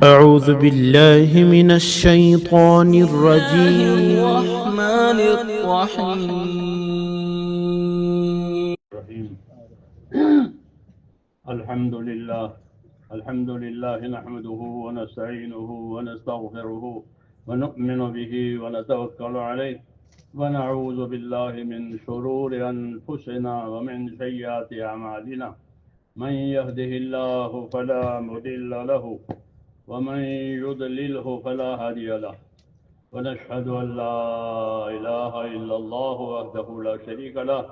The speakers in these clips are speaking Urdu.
أعوذ بالله من الشيطان الرجيم. الرحمن الرحيم. الحمد لله نحمده ونستعينه ونستغفره ونؤمن به ونتوكل عليه ونعوذ بالله من شرور أنفسنا ومن سيئات أعمالنا. من يهده الله فلا مضل له ومن يضلله فلا هادي له. ونشهد أن لا إله إلا الله وحده لا شريك له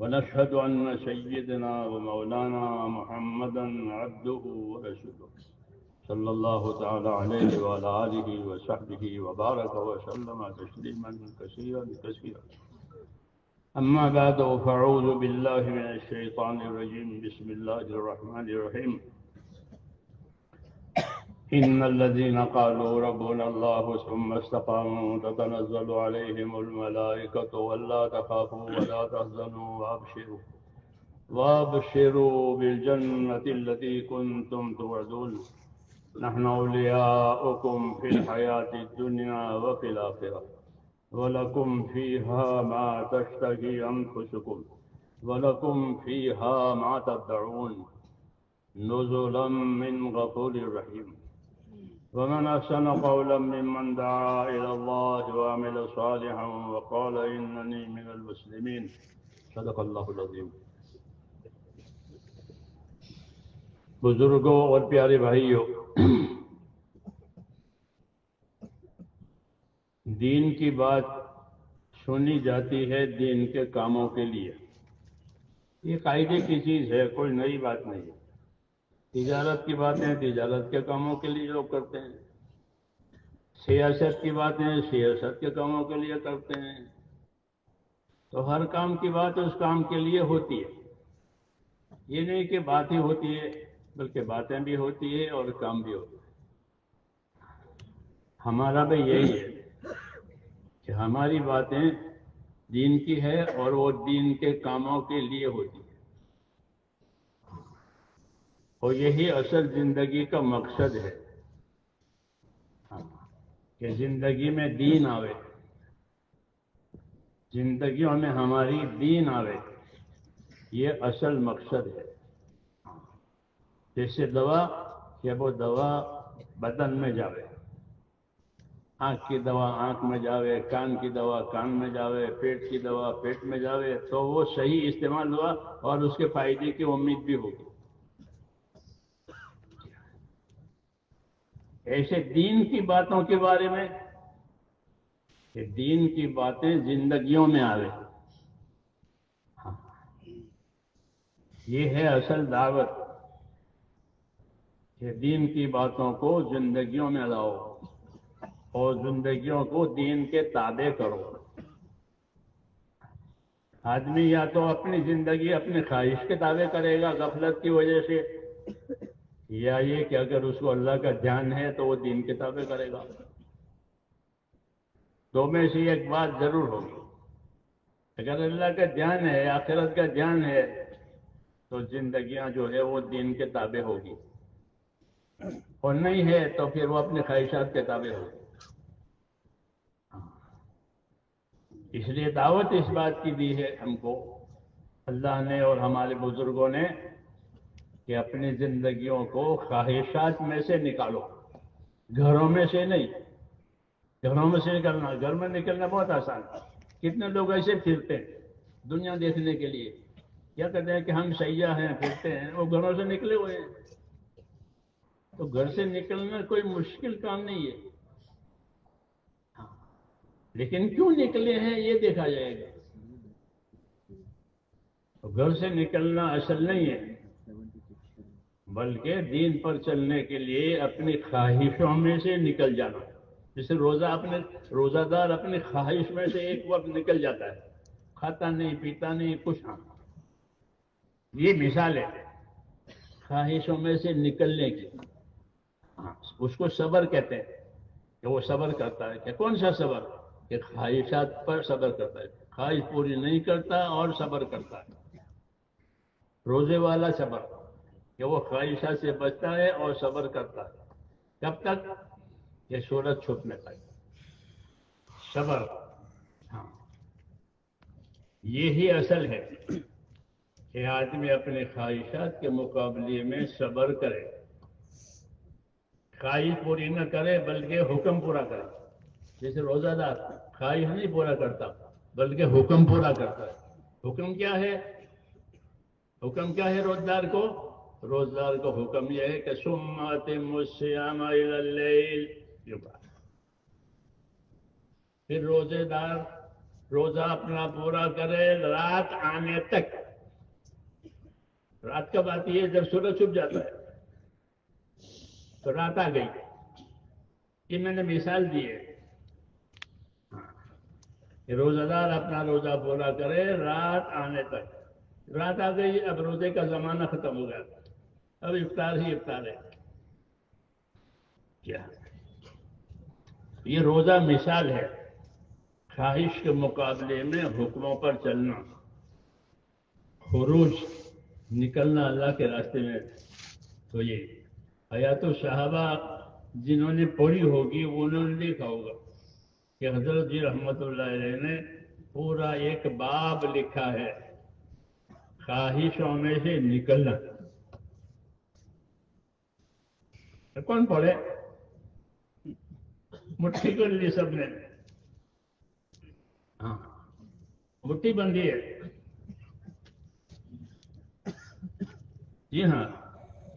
ونشهد أن سيدنا ومولانا محمدا عبده ورسوله صلى الله تعالى عليه وعلى آله وصحبه وبارك وسلم تسليما كثيرا كثيرا. أما بعد فأعوذ بالله من الشيطان الرجيم. بسم الله الرحمن الرحيم. إن الذين قالوا ربنا الله ثم استقاموا تتنزل عليهم الملائكة ولا تخافوا ولا تحزنوا وابشروا بالجنة التي كنتم توعدون. نحن أولياؤكم في الحياة الدنيا وفي الآخرة ولكم فيها ما تشتهي أنفسكم ولكم فيها ما تدعون نزلا من غفور رحيم. ومن أحسن قولا ممن دعا إلى الله وعمل صالحا وقال إنني من المسلمين. صدق اللہ العظیم. بزرگوں اور پیارے بھائیوں، دین کی بات سنی جاتی ہے دین کے کاموں کے لیے. یہ قاعدے کی چیز ہے، کوئی نئی بات نہیں ہے. تجارت کی باتیں تجارت کے کاموں کے لیے لوگ کرتے ہیں، سیاست کی باتیں سیاست کے کاموں کے لیے کرتے ہیں. تو ہر کام کی بات اس کام کے لیے ہوتی ہے. یہ نہیں کہ بات ہی ہوتی ہے، بلکہ باتیں بھی ہوتی ہے اور کام بھی ہوتا ہے. ہمارا بھی یہی ہے کہ ہماری باتیں دین کی ہے اور وہ دین کے کاموں کے لیے ہوتی ہے. اور یہی اصل زندگی کا مقصد ہے کہ زندگی میں دین آوے، زندگیوں میں ہماری دین آوے. یہ اصل مقصد ہے. جیسے دوا کہ وہ دوا بدن میں جاوے، آنکھ کی دوا آنکھ میں جاوے، کان کی دوا کان میں جاوے، پیٹ کی دوا پیٹ میں جاوے تو وہ صحیح استعمال ہوا اور اس کے فائدے کی امید بھی ہوگی. ایسے دین کی باتوں کے بارے میں کہ دین کی باتیں زندگیوں میں آوے، یہ ہے اصل دعوت کہ دین کی باتوں کو زندگیوں میں لاؤ اور زندگیوں کو دین کے تابع کرو. آدمی یا تو اپنی زندگی اپنی خواہش کے تابع کرے گا غفلت کی وجہ سے، یا یہ کہ اگر اس کو اللہ کا دھیان ہے تو وہ دین کے تابع کرے گا. دو میں سے ایک بات ضرور ہوگی. اگر اللہ کا دھیان ہے، آخرت کا دھیان ہے، تو زندگیاں جو ہے وہ دین کے تابع ہوگی، اور نہیں ہے تو پھر وہ اپنی خواہشات کے تابع ہوگی. اس لیے دعوت اس بات کی دی ہے ہم کو اللہ نے اور ہمارے بزرگوں نے کہ اپنی زندگیوں کو خواہشات میں سے نکالو، گھروں میں سے نہیں. گھروں میں سے نکلنا، گھر میں نکلنا بہت آسان ہے. کتنے لوگ ایسے پھرتے ہیں دنیا دیکھنے کے لیے، کیا کہتے ہیں کہ ہم سیاح ہیں پھرتے ہیں، وہ گھروں سے نکلے ہوئے ہیں. تو گھر سے نکلنا کوئی مشکل کام نہیں ہے، لیکن کیوں نکلے ہیں یہ دیکھا جائے گا. گھر سے نکلنا اصل نہیں ہے، بلکہ دین پر چلنے کے لیے اپنی خواہشوں میں سے نکل جانا. جیسے روزہ دار اپنی خواہش میں سے ایک وقت نکل جاتا ہے، کھاتا نہیں پیتا نہیں کچھ. یہ مثال ہے خواہشوں میں سے نکلنے کی. اس کو صبر کہتے ہیں کہ وہ صبر کرتا ہے. کہ کون سا صبر؟ کہ خواہشات پر صبر کرتا ہے، خواہش پوری نہیں کرتا اور صبر کرتا ہے. روزے والا صبر کہ وہ خواہشات سے بچتا ہے اور صبر کرتا ہے. کب تک؟ یہ سورج چھپنے تک. صبر، ہاں یہی اصل ہے کہ آدمی اپنے خواہشات کے مقابلے میں صبر کرے، خواہش پوری نہ کرے بلکہ حکم پورا کرے. جیسے روزہ دار خواہش نہیں پورا کرتا بلکہ حکم پورا کرتا ہے. حکم کیا ہے؟ حکم کیا ہے روزدار کو؟ روزدار کو حکم یہ ہے کہ ثم اتموا الصیام الی اللیل. پھر روزے دار روزہ اپنا پورا کرے رات آنے تک. رات کب آتی ہے؟ جب سورج چھپ جاتا ہے. تو رات آ گئی. یہ میں نے مثال دی ہے کہ روزہ دار اپنا روزہ پورا کرے رات آنے تک. رات آ گئی، اب روزے کا زمانہ ختم ہو گیا، اب افطار ہی افطار ہے. کیا یہ روزہ مثال ہے خواہش کے مقابلے میں حکموں پر چلنا، خروج نکلنا اللہ کے راستے میں. تو یہ حیات الصحابہ جنہوں نے پڑھی ہوگی انہوں نے دیکھا ہوگا کہ حضرت جی رحمت اللہ علیہ نے پورا ایک باب لکھا ہے خواہشوں میں سے نکلنا. کون پڑھے؟ مٹھی کر لی سب نے. ہاں مٹھی بندھی ہے. جی ہاں،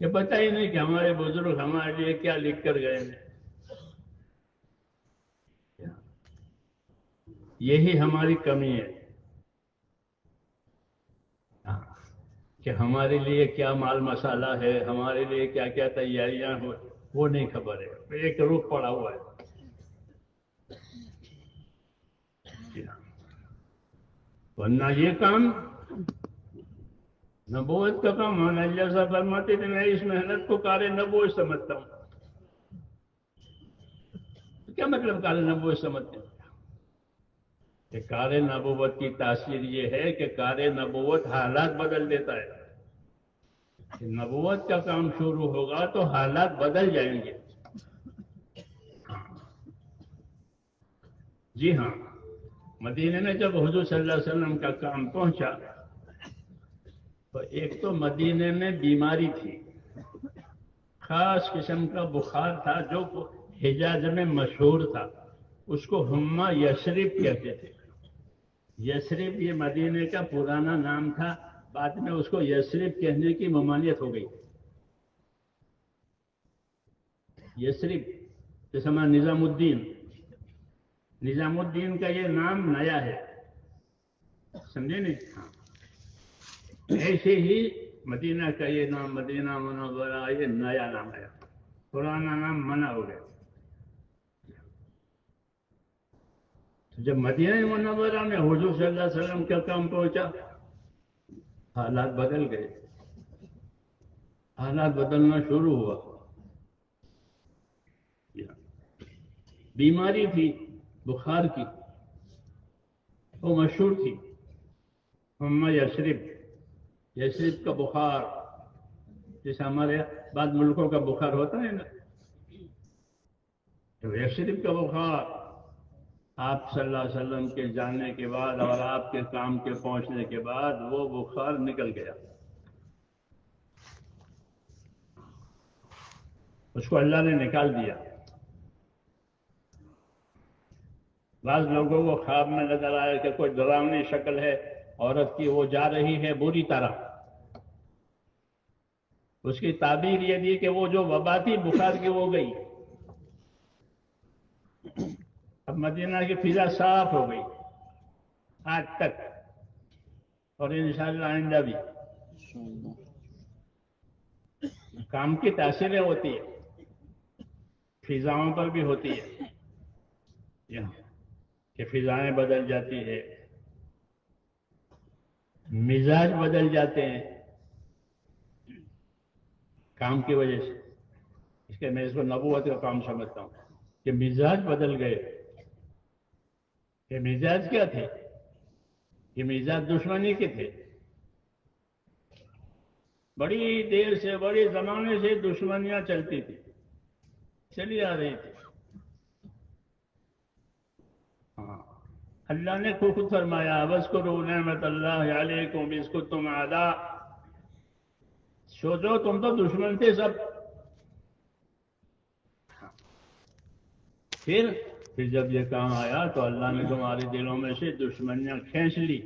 یہ پتہ ہی نہیں کہ ہمارے بزرگ ہمارے لیے کیا لکھ کر گئے ہیں. یہی ہماری کمی ہے کہ ہمارے لیے کیا مال مسالہ ہے، ہمارے لیے کیا کیا تیاریاں ہو، وہ نہیں خبر ہے. ایک روح پڑا ہوا ہے. ورنہ یہ کام نبوت کا کام ہونا. جیسا فرماتے تھے میں اس محنت کو کار نبوت سمجھتا ہوں. کیا مطلب کار نبوت سمجھتے ہیں؟ کہ کار نبوت کی تاثیر یہ ہے کہ کار نبوت حالات بدل دیتا ہے. کہ نبوت کا کام شروع ہوگا تو حالات بدل جائیں گے. جی ہاں، مدینے میں جب حضور صلی اللہ علیہ وسلم کا کام پہنچا تو ایک تو مدینے میں بیماری تھی، خاص قسم کا بخار تھا جو حجاز میں مشہور تھا. اس کو حمہ یثرب کہتے تھے. یثرب یہ مدینے کا پرانا نام تھا، بعد میں اس کو یثرب کہنے کی ممانعت ہو گئی. یثرب جیسے ہمارا نظام الدین، نظام الدین کا یہ نام نیا ہے، سمجھے نہیں؟ ہاں ایسے ہی مدینہ کا یہ نام مدینہ منورہ یہ نیا نام ہے، پرانا نام منع ہو گیا. جب مدینہ منورہ میں حضور صلی اللہ علیہ وسلم کا کام پہنچا حالات بدل گئے. حالات بدلنا شروع ہوا. بیماری تھی بخار کی، وہ مشہور تھی حمہ یثرب. یثرب کا بخار جیسے ہمارے بعض ملکوں کا بخار ہوتا ہے نا، تو یثرب کا بخار آپ صلی اللہ علیہ وسلم کے جانے کے بعد اور آپ کے کام کے پہنچنے کے بعد وہ بخار نکل گیا. اس کو اللہ نے نکال دیا. بعض لوگوں کو خواب میں نظر آیا کہ کوئی ڈراؤنی شکل ہے عورت کی، وہ جا رہی ہے بری طرح. اس کی تعبیر یہ دی کہ وہ جو وبا تھی بخار کی وہ گئی. اب مدینہ کی فضا صاف ہو گئی آج تک، اور انشاءاللہ آئندہ بھی. کام کی تاثیریں ہوتی ہیں، فضاؤں پر بھی ہوتی ہے کہ فضائیں بدل جاتی ہے، مزاج بدل جاتے ہیں کام کی وجہ سے. اس کے میں اس کو نبوت کا کام سمجھتا ہوں کہ مزاج بدل گئے. کہ مزاج کیا تھے؟ کہ مزاج دشمنی کے تھے. بڑی دیر سے بڑے زمانے سے دشمنیاں چلتی تھی. چلی آ رہی تھی. اللہ نے خود فرمایا وَاذْكُرُوا نِعْمَتَ اللَّهِ عَلَيْكُمْ إِذْ كُنتُمْ أَعْدَاءً. سوچو تم تو دشمن تھے سب. پھر جب یہ کام آیا تو اللہ نے تمہارے دلوں میں سے دشمنیاں کھینچ لی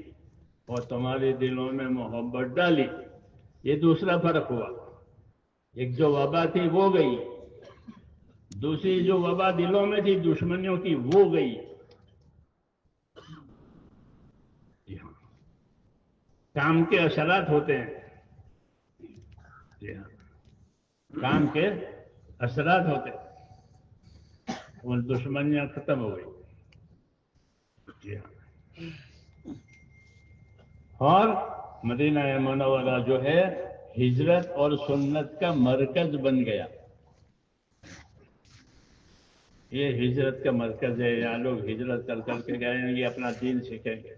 اور تمہارے دلوں میں محبت ڈالی. یہ دوسرا فرق ہوا. ایک جو وبا تھی وہ گئی، دوسری جو وبا دلوں میں تھی دشمنیوں کی وہ گئی. جی ہاں، کام کے اثرات ہوتے ہیں. جی ہاں، کام کے اثرات ہوتے ہیں. اور دشمنیاں ختم ہو گئی. جی ہاں، اور مدینہ منورہ جو ہے ہجرت اور سنت کا مرکز بن گیا. یہ ہجرت کا مرکز ہے. یہاں لوگ ہجرت کر کر کے گئے گے، اپنا دین سیکھیں گے،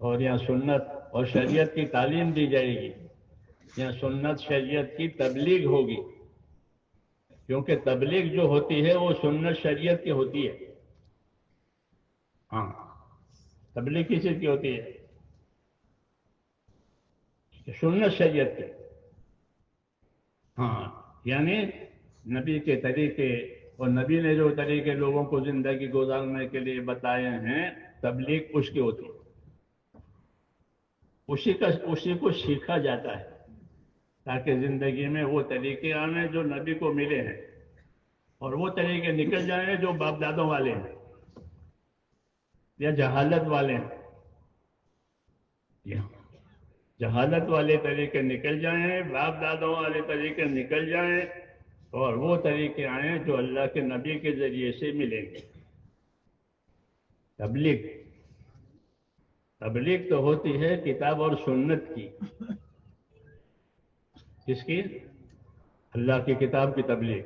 اور یہاں سنت اور شریعت کی تعلیم دی جائے گی. یہاں سنت شریعت کی تبلیغ ہوگی، کیونکہ تبلیغ جو ہوتی ہے وہ سنت شریعت کی ہوتی ہے. ہاں، تبلیغ کس چیز کی ہوتی ہے؟ سنت شریعت کی. ہاں، یعنی نبی کے طریقے اور نبی نے جو طریقے لوگوں کو زندگی گزارنے کے لیے بتائے ہیں، تبلیغ اس کی ہوتی ہے. اسی کو سیکھا جاتا ہے تاکہ زندگی میں وہ طریقے آنے جو نبی کو ملے ہیں، اور وہ طریقے نکل جائیں جو باپ دادوں والے ہیں یا جہالت والے ہیں. جہالت والے طریقے نکل جائیں، باپ دادوں والے طریقے نکل جائیں، اور وہ طریقے آئیں جو اللہ کے نبی کے ذریعے سے ملیں گے. تبلیغ تو ہوتی ہے کتاب اور سنت کی. کس کی؟ اللہ کی کتاب کی تبلیغ.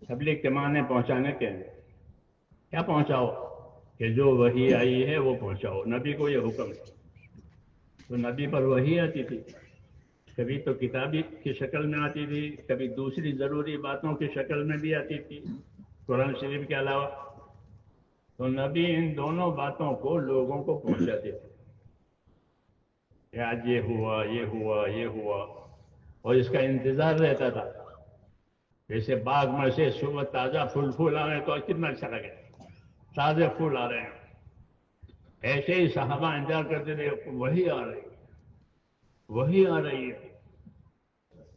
تبلیغ کے معنی پہنچانے کے ہیں. کیا پہنچاؤ؟ کہ جو وحی آئی ہے وہ پہنچاؤ. نبی کو یہ حکم ہے. تو نبی پر وحی آتی تھی، کبھی تو کتابی کی شکل میں آتی تھی، کبھی دوسری ضروری باتوں کی شکل میں بھی آتی تھی قرآن شریف کے علاوہ. تو نبی ان دونوں باتوں کو لوگوں کو پہنچاتے تھے کہ آج یہ ہوا، یہ ہوا، یہ ہوا، اور اس کا انتظار رہتا تھا. جیسے باغ میں سے صبح تازہ پھول آ رہے ہیں تو کتنا اچھا لگے، تازے پھول آ رہے ہیں. ایسے ہی صحابہ انتظار کرتے تھے، وہی آ رہی ہے، وہی آ رہی ہے،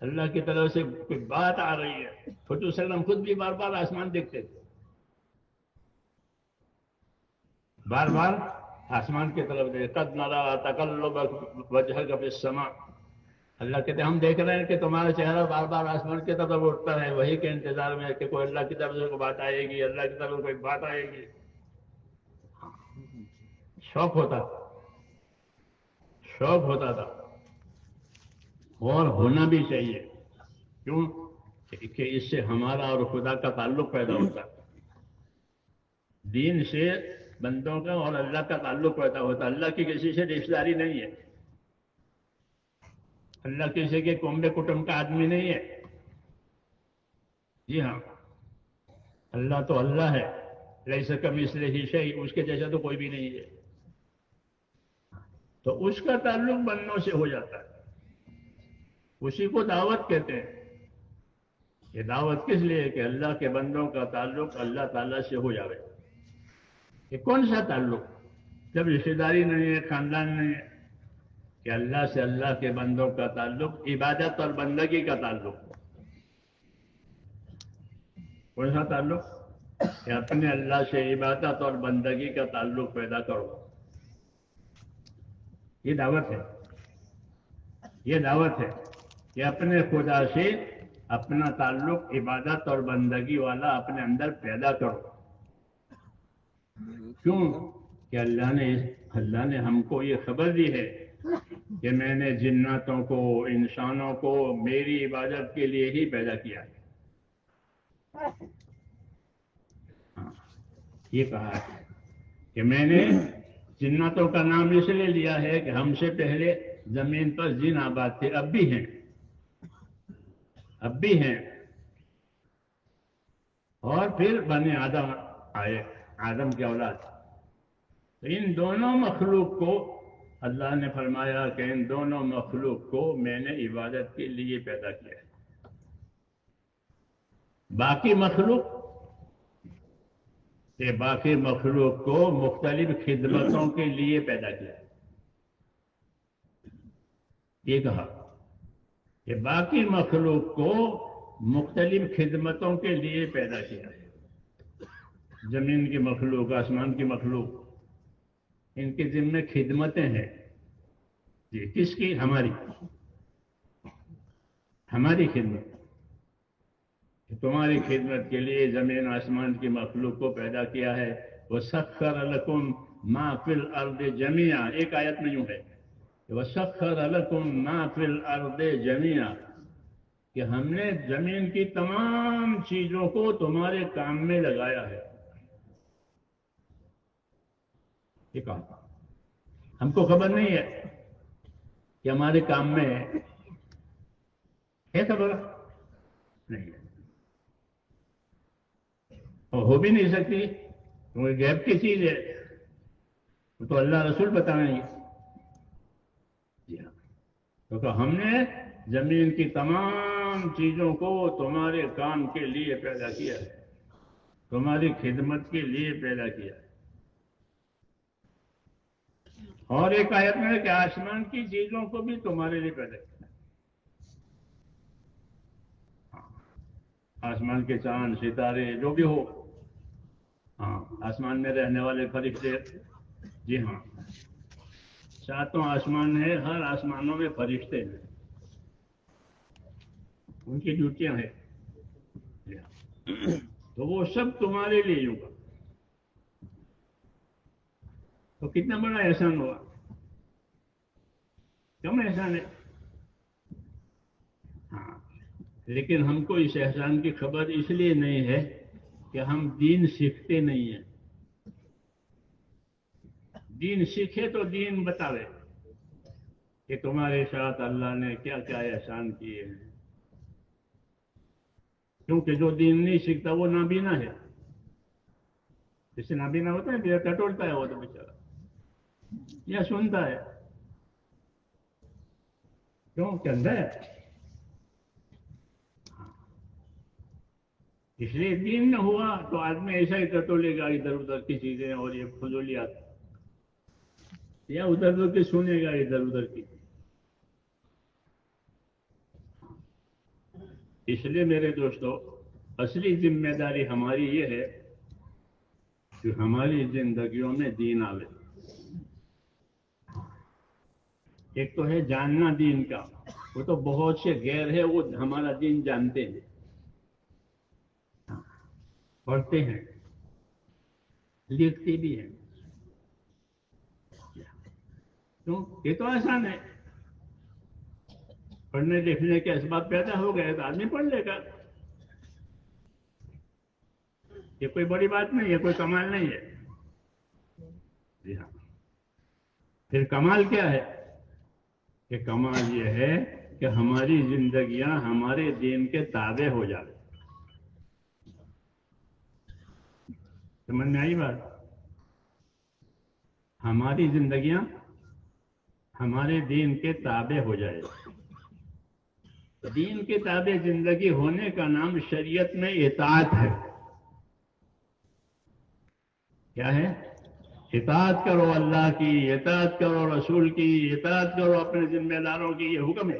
اللہ کی طرف سے کوئی بات آ رہی ہے. حضور صلی اللہ علیہ وسلم خود بھی بار بار آسمان دیکھتے تھے، بار بار آسمان کی طرف دیکھتے. قد نرى تقلبك وجهك في السماء. اللہ کہتے ہیں ہم دیکھ رہے ہیں کہ تمہارا چہرہ بار بار آسمان کی طرف اٹھتا ہے، وہی کے انتظار میں کہ کوئی اللہ کی طرف سے کوئی بات آئے گی، اللہ کی طرف سے کوئی بات آئے گی. شوق ہوتا تھا، اور ہونا بھی چاہیے. کیوں؟ کہ اس سے ہمارا اور خدا کا تعلق پیدا ہوتا ہے. دین سے بندوں کا اور اللہ کا تعلق پیدا ہوتا ہے. اللہ کی کسی سے رشتہ داری نہیں ہے، اللہ کسی کے کنبے کٹم کا آدمی نہیں ہے. جی ہاں، اللہ تو اللہ ہے. لیس کمثلہ شیء، اس کے جیسا تو کوئی بھی نہیں ہے. تو اس کا تعلق بندوں سے ہو جاتا ہے. اسی کو دعوت کہتے ہیں. یہ دعوت کس لیے؟ کہ اللہ کے بندوں کا تعلق اللہ تعالیٰ سے ہو جاوے. یہ کون سا تعلق؟ جب رشتہ داری نہیں ہے، خاندان نہیں ہے، کہ اللہ سے اللہ کے بندوں کا تعلق عبادت اور بندگی کا تعلق. کون سا تعلق؟ کہ اپنے اللہ سے عبادت اور بندگی کا تعلق پیدا کرو. یہ دعوت ہے. یہ دعوت ہے کہ اپنے خدا سے اپنا تعلق عبادت اور بندگی والا اپنے اندر پیدا کرو. کیوں؟ کہ اللہ نے ہم کو یہ خبر دی ہے کہ میں نے جناتوں کو، انسانوں کو میری عبادت کے لیے ہی پیدا کیا ہے. یہ کہا ہے کہ میں نے جناتوں کا نام اس لیے لیا ہے کہ ہم سے پہلے زمین پر جن آباد تھے، اب بھی ہیں. اور پھر بنی آدم آئے، آدم کی اولاد. تو ان دونوں مخلوق کو اللہ نے فرمایا کہ ان دونوں مخلوق کو میں نے عبادت کے لیے پیدا کیا ہے. باقی مخلوق کو مختلف خدمتوں کے لیے پیدا کیا ہے. یہ کہا کہ باقی مخلوق کو مختلف خدمتوں کے لیے پیدا کیا ہے. زمین کی مخلوق، آسمان کی مخلوق، ان کے ذمہ خدمتیں ہیں. جی کس کی؟ ہماری خدمت. تمہاری خدمت کے لیے زمین آسمان کی مخلوق کو پیدا کیا ہے. وَسَخَّرَ لَكُم مَا فِي الْأَرْضِ جَمِيعًا. ایک آیت میں یوں ہے وَسَخَّرَ لَكُم مَا فِي الْأَرْضِ جَمِيعًا، کہ ہم نے زمین کی تمام چیزوں کو تمہارے کام میں لگایا ہے. یہ کہا ہم کو خبر نہیں ہے کہ ہمارے کام میں ہے خبر نہیں ہے، اور ہو بھی نہیں سکتی، کیونکہ غیب کی چیز ہے، وہ تو اللہ رسول بتائیں گے. جی ہاں، کیونکہ ہم نے زمین کی تمام چیزوں کو تمہارے کام کے لیے پیدا کیا ہے، تمہاری خدمت کے لیے پیدا کیا ہے. اور ایک آیت میں ہے کہ آسمان کی چیزوں کو بھی تمہارے لیے پیدا کیا. آسمان کے چاند، ستارے، جو بھی ہو، ہاں آسمان میں رہنے والے فرشتے. جی ہاں، 7 آسمان ہے، ہر آسمانوں میں فرشتے ہیں، ان کی ڈیوٹیاں ہیں. تو وہ سب تمہارے لیے ہوگا. تو کتنا بڑا احسان ہوا، کم احسان ہے. ہاں، لیکن ہم کو اس احسان کی خبر اس لیے نہیں ہے کہ ہم دین سیکھتے نہیں ہیں. دین سیکھے تو دین بتاوے کہ تمہارے ساتھ اللہ نے کیا کیا احسان کیے ہیں. کیونکہ جو دین نہیں سیکھتا وہ نابینا ہے. جس سے نابینا ہوتا ہے پھر ٹٹولتا ہے وہ تو بیچارہ، یا سنتا ہے، کیوں کہ اندھا ہے. اس لیے دین نہ ہوا تو آدمی ایسا ہی ٹٹولے گا ادھر ادھر کی چیزیں اور یہ فضولیات، یا ادھر ادھر کی سنے گا ادھر ادھر کی. اس لیے میرے دوستو، اصلی ذمہ داری ہماری یہ ہے کہ ہماری زندگیوں میں دین آوے. ایک تو ہے جاننا دین کا، وہ تو بہت سے غیر ہے وہ ہمارا دین جانتے ہیں، پڑھتے ہیں، لکھتے بھی ہیں. کیوں؟ یہ تو آسان ہے، پڑھنے لکھنے کے اسباب پیدا ہو گئے تو آدمی پڑھ لے گا. یہ کوئی بڑی بات نہیں ہے، کوئی کمال نہیں ہے. جی ہاں، پھر کمال کیا ہے؟ کہ کمال یہ ہے کہ ہماری زندگیاں ہمارے دین کے تابع ہو جائے. سمجھ میں آئی بات؟ ہماری زندگیاں ہمارے دین کے تابع ہو جائے. دین کے تابع زندگی ہونے کا نام شریعت میں اطاعت ہے. کیا ہے؟ اطاعت کرو اللہ کی، اطاعت کرو رسول کی، اطاعت کرو اپنے ذمہ داروں کی، یہ حکم ہے.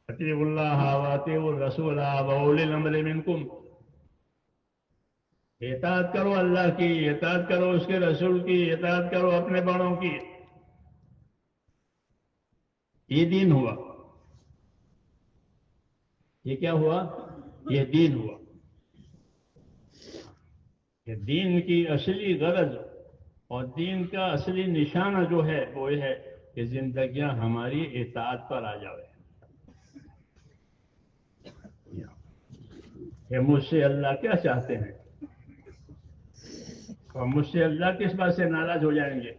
اطیعوا اللہ واطیعوا الرسول واولی الامر منکم. اطاعت کرو اللہ کی، اطاعت کرو اس کے رسول کی، اطاعت کرو اپنے بڑوں کی. یہ دین ہوا. یہ کیا ہوا؟ یہ دین ہوا. کہ دین کی اصلی غرض اور دین کا اصلی نشانہ جو ہے وہ یہ ہے کہ زندگیاں ہماری اطاعت پر آ جائے. کہ مجھ سے اللہ کیا چاہتے ہیں، اور مجھ سے اللہ کس بات سے ناراض ہو جائیں گے،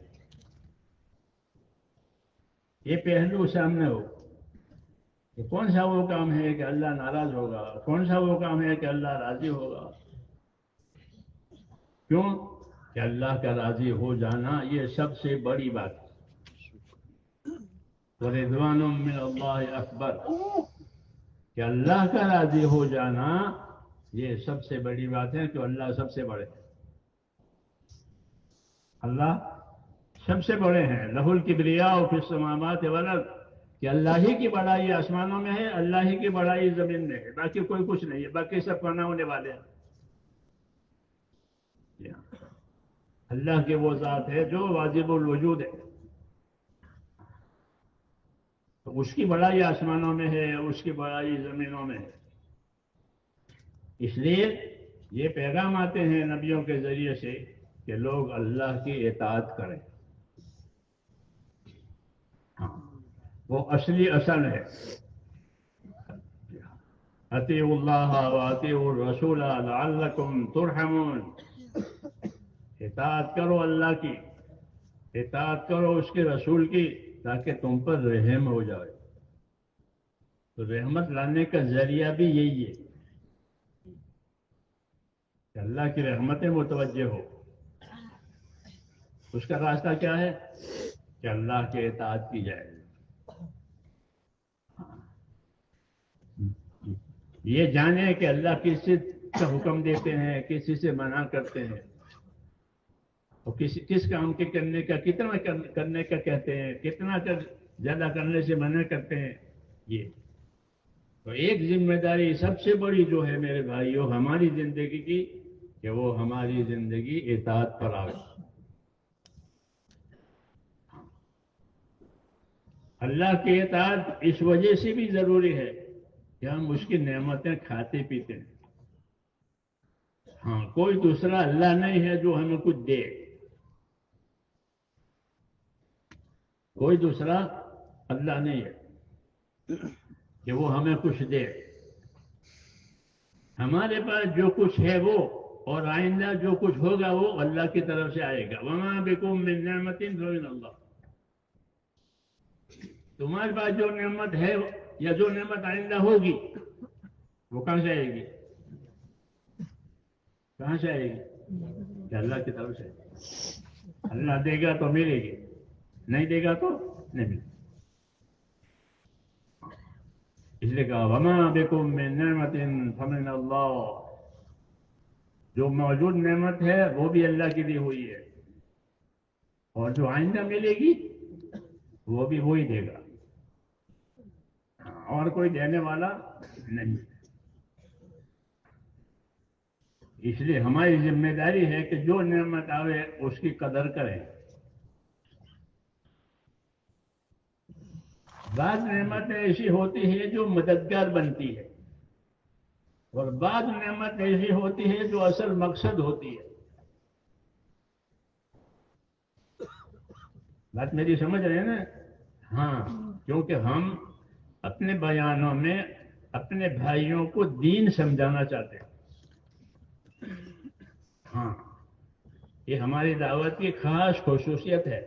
یہ پہلو سامنے ہو. کہ کون سا وہ کام ہے کہ اللہ ناراض ہوگا، کون سا وہ کام ہے کہ اللہ راضی ہوگا؟ کیوں کہ اللہ کا راضی ہو جانا یہ سب سے بڑی بات ہے۔ وَرِضْوَانٌ مِّنَ اللَّهِ اکبر، کہ اللہ کا راضی ہو جانا یہ سب سے بڑی بات ہے، کہ اللہ سب سے بڑے ہیں، اللہ سب سے بڑے ہیں۔ لہ الکبریاء فی السماوات والارض، کہ اللہ ہی کی بڑائی آسمانوں میں ہے، اللہ ہی کی بڑائی زمین میں ہے، باقی کوئی کچھ نہیں ہے، باقی سب فنا ہونے والے ہیں۔ اللہ کی وہ ذات ہے جو واجب الوجود ہے، تو اس کی بڑائی آسمانوں میں ہے، اس کی بڑائی زمینوں میں ہے۔ اس لیے یہ پیغام آتے ہیں نبیوں کے ذریعے سے کہ لوگ اللہ کی اطاعت کریں۔ ہاں، وہ اصلی اصل ہے۔ اطیعوا اللہ واطیعوا الرسول لعلکم ترحمون، اطاعت کرو اللہ کی، اطاعت کرو اس کے رسول کی، تاکہ تم پر رحم ہو جائے۔ تو رحمت لانے کا ذریعہ بھی یہی ہے کہ اللہ کی رحمتیں متوجہ ہو۔ اس کا راستہ کیا ہے کہ اللہ کے اطاعت کی جائے۔ یہ جانے کہ اللہ کس چیز کا حکم دیتے ہیں، کس چیز سے منع کرتے ہیں، اور کس کام کے کرنے کا کتنا کرنے کا کہتے ہیں، کتنا زیادہ کرنے سے منع کرتے ہیں۔ یہ تو ایک ذمہ داری سب سے بڑی جو ہے میرے بھائیوں ہماری زندگی کی، کہ وہ ہماری زندگی اطاعت پر آئے۔ اللہ کی اطاعت اس وجہ سے بھی ضروری ہے کہ ہم اس کی نعمتیں کھاتے پیتے ہیں۔ ہاں، کوئی دوسرا اللہ نہیں ہے جو ہمیں کچھ دے، کوئی دوسرا اللہ نہیں ہے کہ وہ ہمیں کچھ دے۔ ہمارے پاس جو کچھ ہے وہ، اور آئندہ جو کچھ ہوگا وہ اللہ کی طرف سے آئے گا۔ وَمَا بِكُم مِّن نِّعْمَةٍ فَمِنَ اللَّهِ، تمہارے پاس جو نعمت ہے یا جو نعمت آئندہ ہوگی وہ کہاں سے آئے گی؟ کہاں سے آئے گی؟ کہ اللہ کی طرف سے۔ اللہ دے گا تو ملے گی، نہیں دے گا تو نہیں ملے گی۔ اس لیے کہا وَمَا بِكُم مِّن نِّعْمَةٍ فَمِنَ اللَّهِ، جو موجود نعمت ہے وہ بھی اللہ کی دی ہوئی ہے، اور جو آئندہ ملے گی وہ بھی وہی دے گا، اور کوئی دینے والا نہیں۔ اس لیے ہماری ذمہ داری ہے کہ جو نعمت آوے اس کی قدر کریں۔ بعض نعمتیں ایسی ہوتی ہیں جو مددگار بنتی ہے، اور بعض نعمت ایسی ہوتی ہے جو اصل مقصد ہوتی ہے۔ بات میری سمجھ رہے ہیں نا؟ ہاں، کیونکہ ہم اپنے بیانوں میں اپنے بھائیوں کو دین سمجھانا چاہتے ہیں۔ ہاں، یہ ہماری دعوت کی خاص خصوصیت ہے۔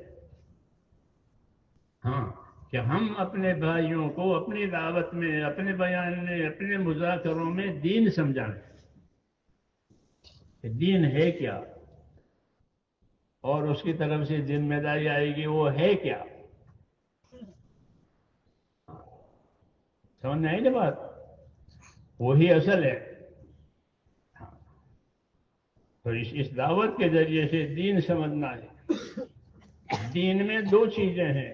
ہاں، کہ ہم اپنے بھائیوں کو اپنی دعوت میں، اپنے بیان میں، اپنے مذاکروں میں دین سمجھائیں کہ دین ہے کیا، اور اس کی طرف سے ذمہ داری آئے گی وہ ہے کیا۔ سمجھ میں آئی نا بات؟ وہی اصل ہے۔ تو اس دعوت کے ذریعے سے دین سمجھنا ہے۔ دین میں دو چیزیں ہیں،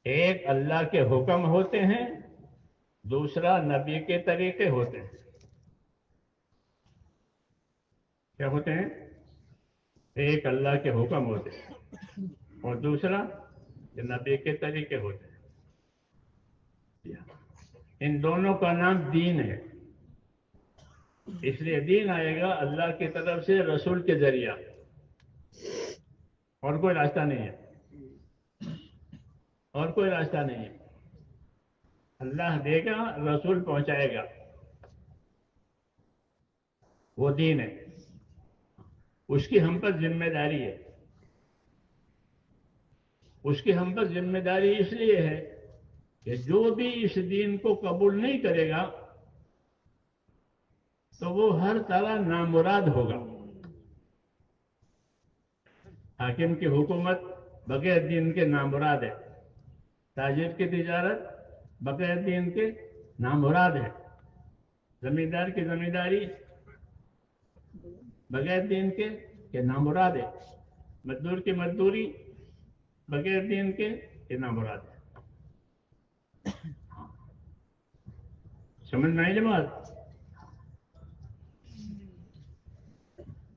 ایک اللہ کے حکم ہوتے ہیں، دوسرا نبی کے طریقے ہوتے ہیں۔ کیا ہوتے ہیں؟ ایک اللہ کے حکم ہوتے ہیں، اور دوسرا نبی کے طریقے ہوتے ہیں۔ ان دونوں کا نام دین ہے۔ اس لیے دین آئے گا اللہ کی طرف سے رسول کے ذریعہ، اور کوئی راستہ نہیں ہے، اور کوئی راستہ نہیں ہے۔ اللہ دے گا، رسول پہنچائے گا، وہ دین ہے۔ اس کی ہم پر ذمہ داری ہے۔ اس کی ہم پر ذمہ داری اس لیے ہے کہ جو بھی اس دین کو قبول نہیں کرے گا تو وہ ہر طرح نامراد ہوگا. حاکم کی حکومت بغیر دین کے نامراد ہے. تاجر کی تجارت بغیر دین کے نامراد ہے. زمیندار کی زمینداری بغیر دین کے نامراد ہے. مزدور کی مزدوری بغیر دین کے نامراد ہے. سمجھ میں آئی بات؟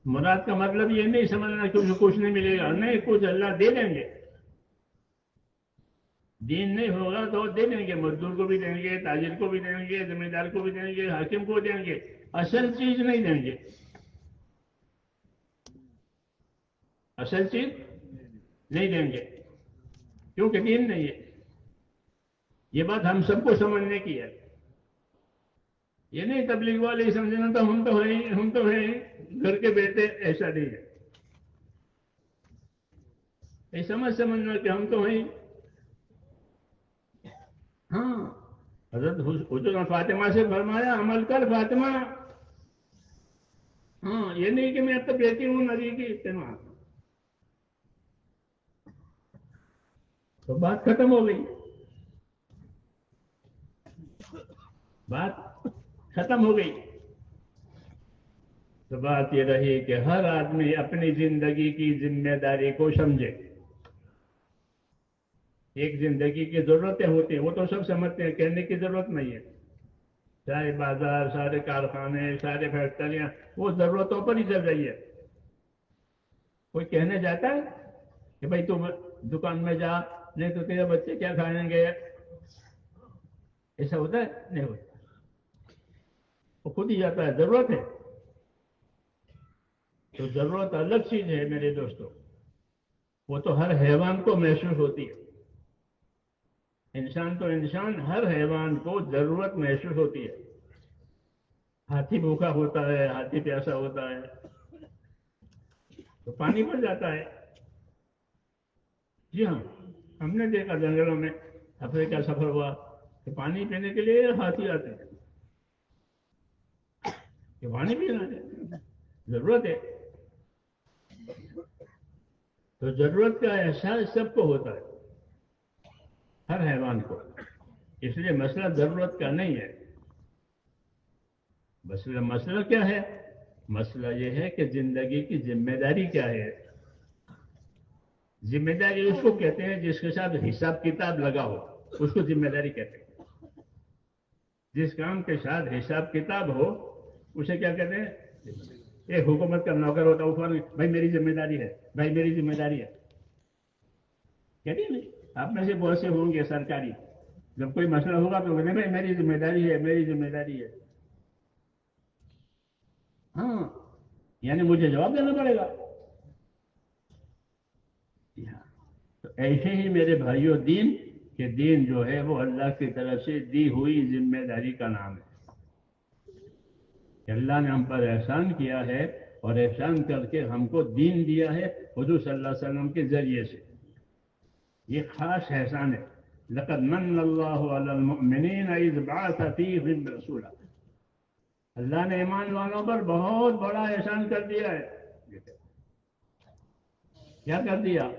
مراد کا مطلب یہ نہیں سمجھنا کہ اسے کچھ نہیں ملے گا. نہیں، کچھ اللہ دے دیں گے. دین نہیں ہوگا تو دے دیں گے. مزدور کو بھی دیں گے، تاجر کو بھی دیں گے، زمیندار کو بھی دیں گے، حاکم کو دیں گے. اصل چیز نہیں دیں گے. اصل چیز نہیں دیں گے کیونکہ دین نہیں ہے. یہ بات ہم سب کو سمجھنے کی ہے. یہ نہیں تبلیغ والے سمجھنا تو ہم تو ہیں گھر کے بیٹے. ایسا نہیں ہے. یہ سمجھنا کہ ہم تو ہیں. ہاں، حضرت حضرت فاطمہ سے فرمایا عمل کر فاطمہ. ہاں، یہ نہیں کہ میں اب تو بیٹی ہوں نبی کی اتنا. تو بات ختم ہو گئی. بات ختم ہو گئی. تو بات یہ رہی کہ ہر آدمی اپنی زندگی کی ذمہ داری کو سمجھے. ایک زندگی کی ضرورتیں ہوتی ہیں، وہ تو سب سمجھتے ہیں، کہنے کی ضرورت نہیں ہے. سارے بازار، سارے کارخانے، سارے فیکٹریاں وہ ضرورتوں پر ہی چل رہی ہے. کوئی کہنے جاتا ہے کہ بھائی تم دکان میں جا، نہیں تو تیرے بچے کیا کھائیں گے؟ ایسا ہوتا ہے؟ نہیں ہوتا. وہ خود ہی جاتا ہے. ضرورت ہے تو ضرورت الگ چیز ہے میرے دوستوں. وہ تو ہر حیوان کو محسوس ہوتی ہے. انسان تو انسان، ہر حیوان کو ضرورت محسوس ہوتی ہے. ہاتھی بھوکا ہوتا ہے، ہاتھی پیاسا ہوتا ہے تو پانی پر جاتا ہے. جی ہاں، ہم نے دیکھا جنگلوں میں افریقہ سفر ہوا کہ پانی پینے کے لیے ہاتھی آتے ہیں کہ پانی پینا ہے، ضرورت ہے. تو ضرورت کا احساس سب کو ہوتا ہے، ہر حیوان کو. اس لیے مسئلہ ضرورت کا نہیں ہے. مسئلہ کیا ہے؟ مسئلہ یہ ہے کہ زندگی کی ذمہ داری کیا ہے. ذمہ داری اس کو کہتے ہیں جس کے ساتھ حساب کتاب لگا ہو، اس کو ذمہ داری کہتے ہیں. جس کام کے ساتھ حساب کتاب ہو اسے کیا کہتے ہیں؟ ایک حکومت کا نوکر ہوتا ہے، بھائی میری ذمہ داری ہے، بھائی میری ذمہ داری ہے. کہتے ہیں آپ میں سے بہت سے ہوں گے سرکاری، جب کوئی مسئلہ ہوگا تو کہتے ہیں بھائی میری ذمہ داری ہے، میری ذمہ داری ہے. ہاں، یعنی مجھے جواب دینا پڑے گا. تو ایسے ہی میرے بھائیوں دین کہ دین جو ہے وہ اللہ کی طرف سے دی ہوئی ذمہ داری کا نام ہے. کہ اللہ نے ہم پر احسان کیا ہے اور احسان کر کے ہم کو دین دیا ہے حضور صلی اللہ علیہ وسلم کے ذریعے سے. یہ خاص احسان ہے. لقد من اللہ علی المؤمنین اذ بعث فیہم رسولا. اللہ نے ایمان والوں پر بہت بڑا احسان کر دیا ہے. کیا کر دیا؟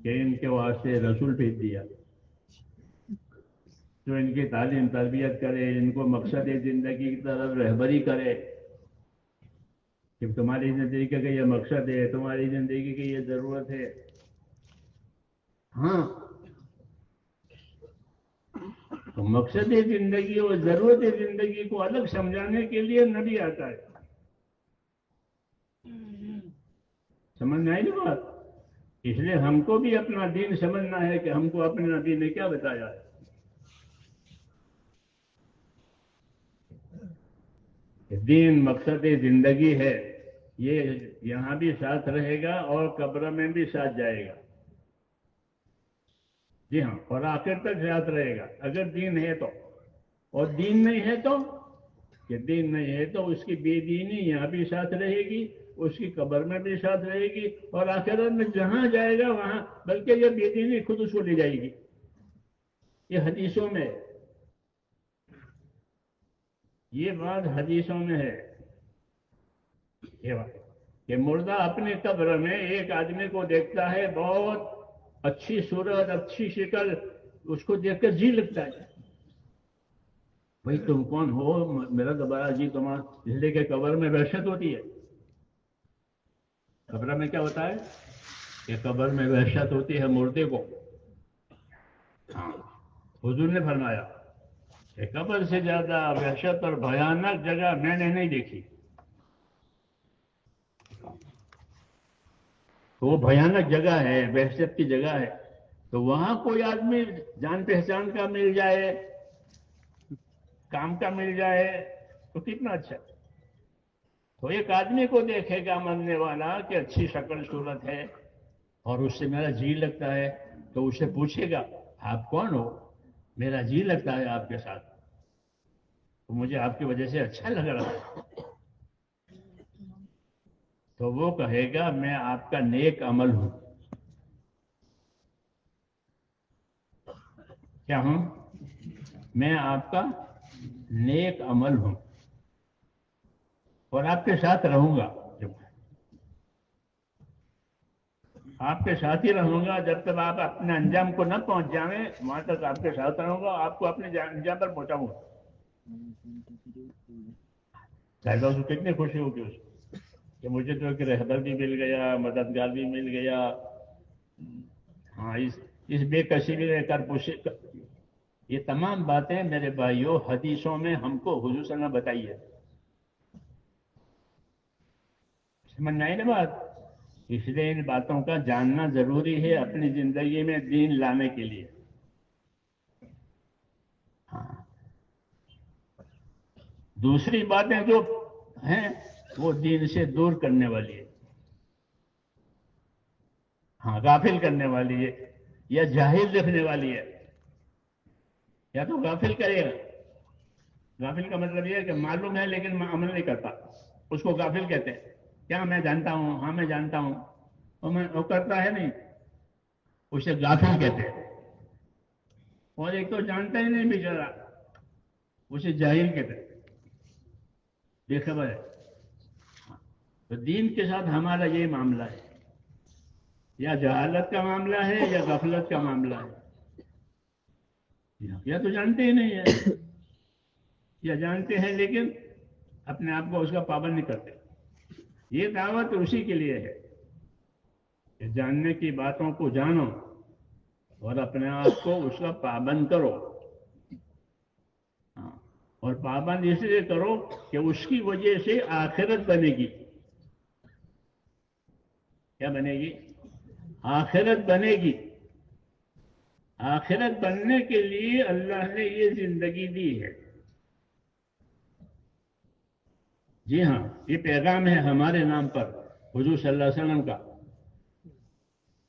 کہ ان کے واسطے رسول بھیج دیا جو ان کی تعلیم تربیت کرے، ان کو مقصد زندگی کی طرف رہبری کرے کہ تمہاری زندگی کا یہ مقصد ہے، تمہاری زندگی کی یہ ضرورت ہے. ہاں، تو مقصد زندگی اور ضرورت زندگی کو الگ سمجھانے کے لیے نبی آتا ہے. سمجھ میں آئی نا بات؟ اس لیے ہم کو بھی اپنا دین سمجھنا ہے کہ ہم کو اپنے نبی نے کیا بتایا ہے. دین مقصد زندگی ہے. یہ یہاں بھی ساتھ رہے گا اور قبر میں بھی ساتھ جائے گا. جی ہاں، اور آخر تک ساتھ رہے گا اگر دین ہے تو. اور دین نہیں ہے تو، کہ دین نہیں ہے تو اس کی بے دینی یہاں بھی ساتھ رہے گی، اس کی قبر میں بھی ساتھ رہے گی، اور آخرت میں جہاں جائے گا وہاں، بلکہ یہ بے دینی خود اس کو لے جائے گی. یہ حدیثوں میں، یہ بات حدیثوں میں ہے کہ مردہ اپنے قبر میں ایک آدمی کو دیکھتا ہے، بہت اچھی صورت، اچھی شکل، اس کو دیکھ کر جی لگتا ہے، بھائی تم کون ہو؟ میرا دوبارہ جی تمہارا، اس لیے کہ قبر میں وحشت ہوتی ہے۔ قبر میں کیا ہوتا ہے کہ قبر میں وحشت ہوتی ہے مردے کو۔ ہاں، حضور نے فرمایا کہ قبر سے زیادہ وحشت اور بھیانک جگہ میں نے نہیں دیکھی۔ تو وہ بھیانک جگہ ہے، وحشت کی جگہ ہے، تو وہاں کوئی آدمی جان پہچان کا مل جائے، کام کا مل جائے تو کتنا اچھا۔ تو ایک آدمی کو دیکھے گا مرنے والا کہ اچھی شکل صورت ہے اور اس سے میرا جی لگتا ہے، تو اسے پوچھے گا آپ کون ہو؟ میرا جی لگتا ہے آپ کے ساتھ، تو مجھے آپ کی وجہ سے اچھا لگ رہا ہے، تو وہ کہے گا میں آپ کا نیک عمل ہوں۔ کیا ہوں؟ میں آپ کا نیک عمل ہوں اور آپ کے ساتھ رہوں گا، آپ کے ساتھ ہی رہوں گا جب تک آپ اپنے انجام کو نہ پہنچ جائیں، وہاں تک آپ کے ساتھ رہوں گا، آپ کو اپنے انجام پر پہنچاؤں گا۔ چاہے اس کو کتنی خوشی ہوگی اس کو کہ مجھے تو ایک رہبر بھی مل گیا، مددگار بھی مل گیا، ہاں اس بے کسی بھی رہ کر پوچھے۔ یہ تمام باتیں میرے بھائیوں حدیثوں میں ہم کو حضور صلی اللہ علیہ وسلم نے بتائی ہے۔ سمجھ آئی نا بات؟ اس لیے ان باتوں کا جاننا ضروری ہے اپنی زندگی میں دین لانے کے لیے۔ ہاں، دوسری باتیں جو ہیں وہ دین سے دور کرنے والی ہے، ہاں غافل کرنے والی ہے یا جاہل رکھنے والی ہے۔ یا تو غافل کرے گا، غافل کا مطلب یہ ہے کہ معلوم ہے لیکن میں عمل نہیں کرتا، اس کو غافل کہتے ہیں۔ کیا میں جانتا ہوں؟ ہاں میں جانتا ہوں، وہ کرتا ہے نہیں، اسے غافل کہتے ہیں۔ اور ایک تو جانتا ہی نہیں بیچارہ، اسے جاہل کہتے ہیں، بے خبر ہے۔ تو دین کے ساتھ ہمارا یہ معاملہ ہے، یا جہالت کا معاملہ ہے یا غفلت کا معاملہ ہے، یا تو جانتے ہی نہیں ہے، یا جانتے ہیں لیکن اپنے آپ کو اس کا پابند نہیں کرتے۔ یہ دعوت اسی کے لیے ہے کہ جاننے کی باتوں کو جانو اور اپنے آپ کو اس کا پابند کرو، اور پابند اس لیے کرو کہ اس کی وجہ سے آخرت بنے گی۔ کیا بنے گی؟ آخرت بنے گی۔ آخرت بننے کے لیے اللہ نے یہ زندگی دی ہے۔ جی ہاں، یہ پیغام ہے ہمارے نام پر حضور صلی اللہ علیہ وسلم کا۔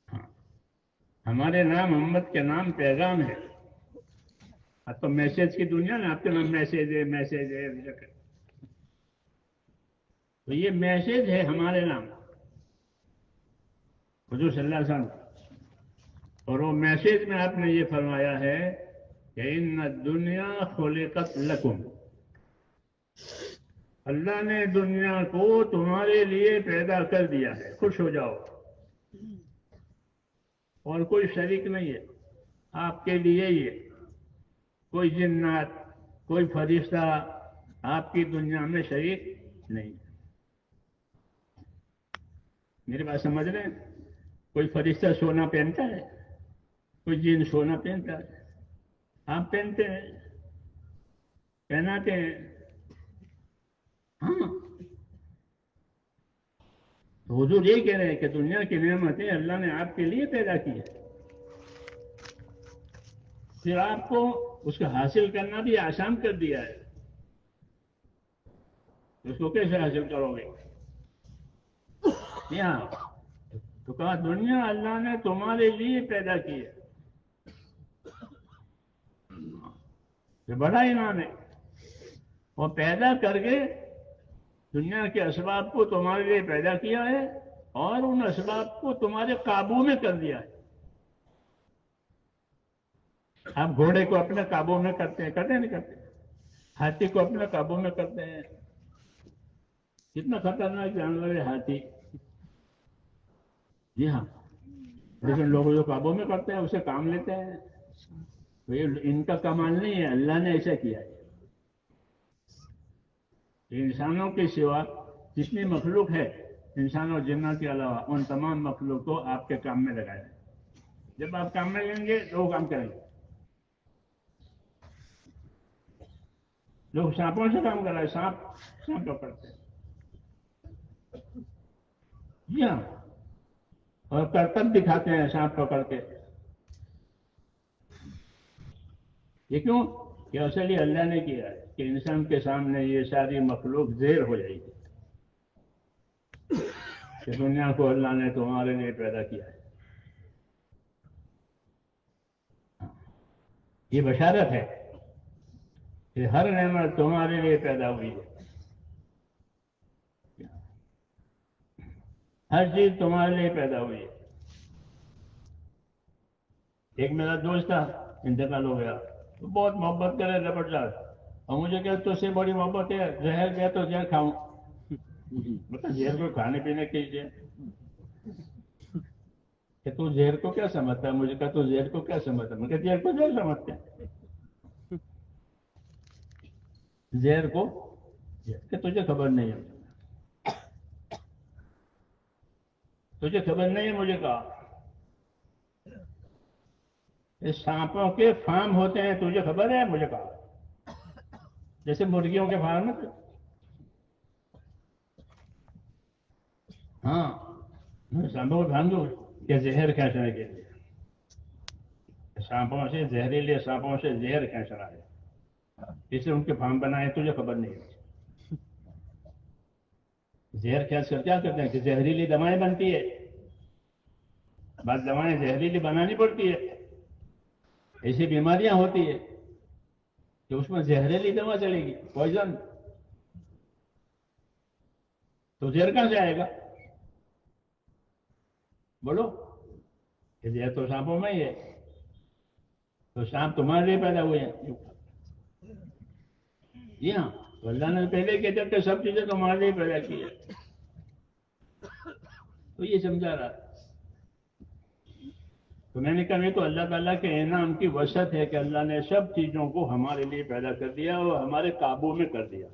ہاں، ہمارے نام محمد کے نام پیغام ہے۔ اب تو میسج کی دنیا نا، آپ کے نام میسج ہے، میسج ہے، تو یہ میسج ہے ہمارے نام حضور صلی اللہ علیہ وسلم، اور وہ میسج میں آپ نے یہ فرمایا ہے کہ ان الدنیا خلقت لکم، اللہ نے دنیا کو تمہارے لیے پیدا کر دیا ہے، خوش ہو جاؤ، اور کوئی شریک نہیں ہے آپ کے لیے، یہ کوئی جنات، کوئی فرشتہ آپ کی دنیا میں شریک نہیں۔ میری بات سمجھ رہے ہیں؟ کوئی فرشتہ سونا پہنتا ہے، کوئی جن سونا پہنتا ہے، آپ پہنتے ہیں، پہناتے ہیں، ہاں۔ حضور یہ کہہ رہے ہیں کہ دنیا کی نعمتیں اللہ نے آپ کے لیے پیدا کی ہے، پھر آپ کو اس کو حاصل کرنا بھی آسان کر دیا ہے، اس کو کیسے حاصل کرو گے؟ ہاں، تو کہا دنیا اللہ نے تمہارے لیے پیدا کی ہے، یہ بڑا انعام ہے۔ وہ پیدا کر کے دنیا کے اسباب کو تمہارے لیے پیدا کیا ہے اور ان اسباب کو تمہارے قابو میں کر دیا ہے۔ آپ گھوڑے کو اپنے قابو میں کرتے ہیں نہیں کرتے؟ ہاتھی کو اپنے قابو میں کرتے ہیں. کتنا خطرناک جانور ہے ہاتھی. جی ہاں، لیکن لوگ جو قابو میں کرتے ہیں اسے کام لیتے ہیں. یہ ان کا کمال نہیں ہے، اللہ نے ایسا کیا ہے. انسانوں کے سوا جتنی مخلوق ہے، انسان اور جنات کے علاوہ، ان تمام مخلوق کو آپ کے کام میں لگائے. جب آپ کام میں لیں گے تو وہ کام کریں گے. لوگ سانپوں سے کام کر رہے ہیں، سانپ پکڑتے ہیں. جی ہاں، اور کرتب دکھاتے ہیں سانپ پکڑ کے. یہ کیوں؟ کہ اصل ہی اللہ نے کیا ہے کہ انسان کے سامنے یہ ساری مخلوق زیر ہو جائے گی کہ دنیا کو اللہ نے تمہارے لیے پیدا کیا ہے. یہ بشارت ہے کہ ہر نعمت تمہارے لیے پیدا ہوئی ہے. ہر چیز تمہارے لیے پیدا ہوئی ہے. ایک میرا دوست تھا، انتقال ہو گیا. تو بہت محبت کرے زبردست، اور مجھے کہ تجھ سے بڑی محبت ہے، زہر گیا تو زہر کھاؤں. مطلب زہر کو کھانے پینے کی چیز کہ تو زہر کو کیا سمجھتا ہے؟ مجھے کہا تو زہر کو کیا سمجھتا ہے؟ میں کہ زہر کو زہر سمجھتے ہیں. زہر کو کہ تجھے خبر نہیں ہے، تجھے خبر نہیں ہے. مجھے کہا سانپوں کے فارم ہوتے ہیں، تجھے خبر ہے؟ مجھے کہا جیسے مرغیوں کے فارم ہے. ہاں، سانپوں کو جان دو کہ زہر کھینچنے کے لیے، سانپوں سے زہریلے سانپوں سے زہر کھینچنا ہے، اس لیے ان کے فارم بنائے. تجھے خبر نہیں ہے. زہر کھینچ کر کیا کرتے ہیں کہ زہریلی دوائیں بنتی ہے. بعض دوائیں زہریلی بنانی پڑتی ہے. ایسی بیماریاں ہوتی ہے کہ اس میں زہریلی دوا چلے گی، پوائزن. تو زہر کہاں سے آئے گا؟ بولو. کہ زہر تو سانپوں میں ہی ہے. تو سانپ تمہارے لیے پیدا ہوئے ہیں. جی ہاں، تو اللہ نے پہلے کہتے کہ سب چیزیں تمہارے لیے پیدا کی ہے. تو یہ سمجھا رہا. تو میں نے کہا یہ تو اللہ تعالیٰ کے انعام کی وسعت ہے کہ اللہ نے سب چیزوں کو ہمارے لیے پیدا کر دیا اور ہمارے قابو میں کر دیا.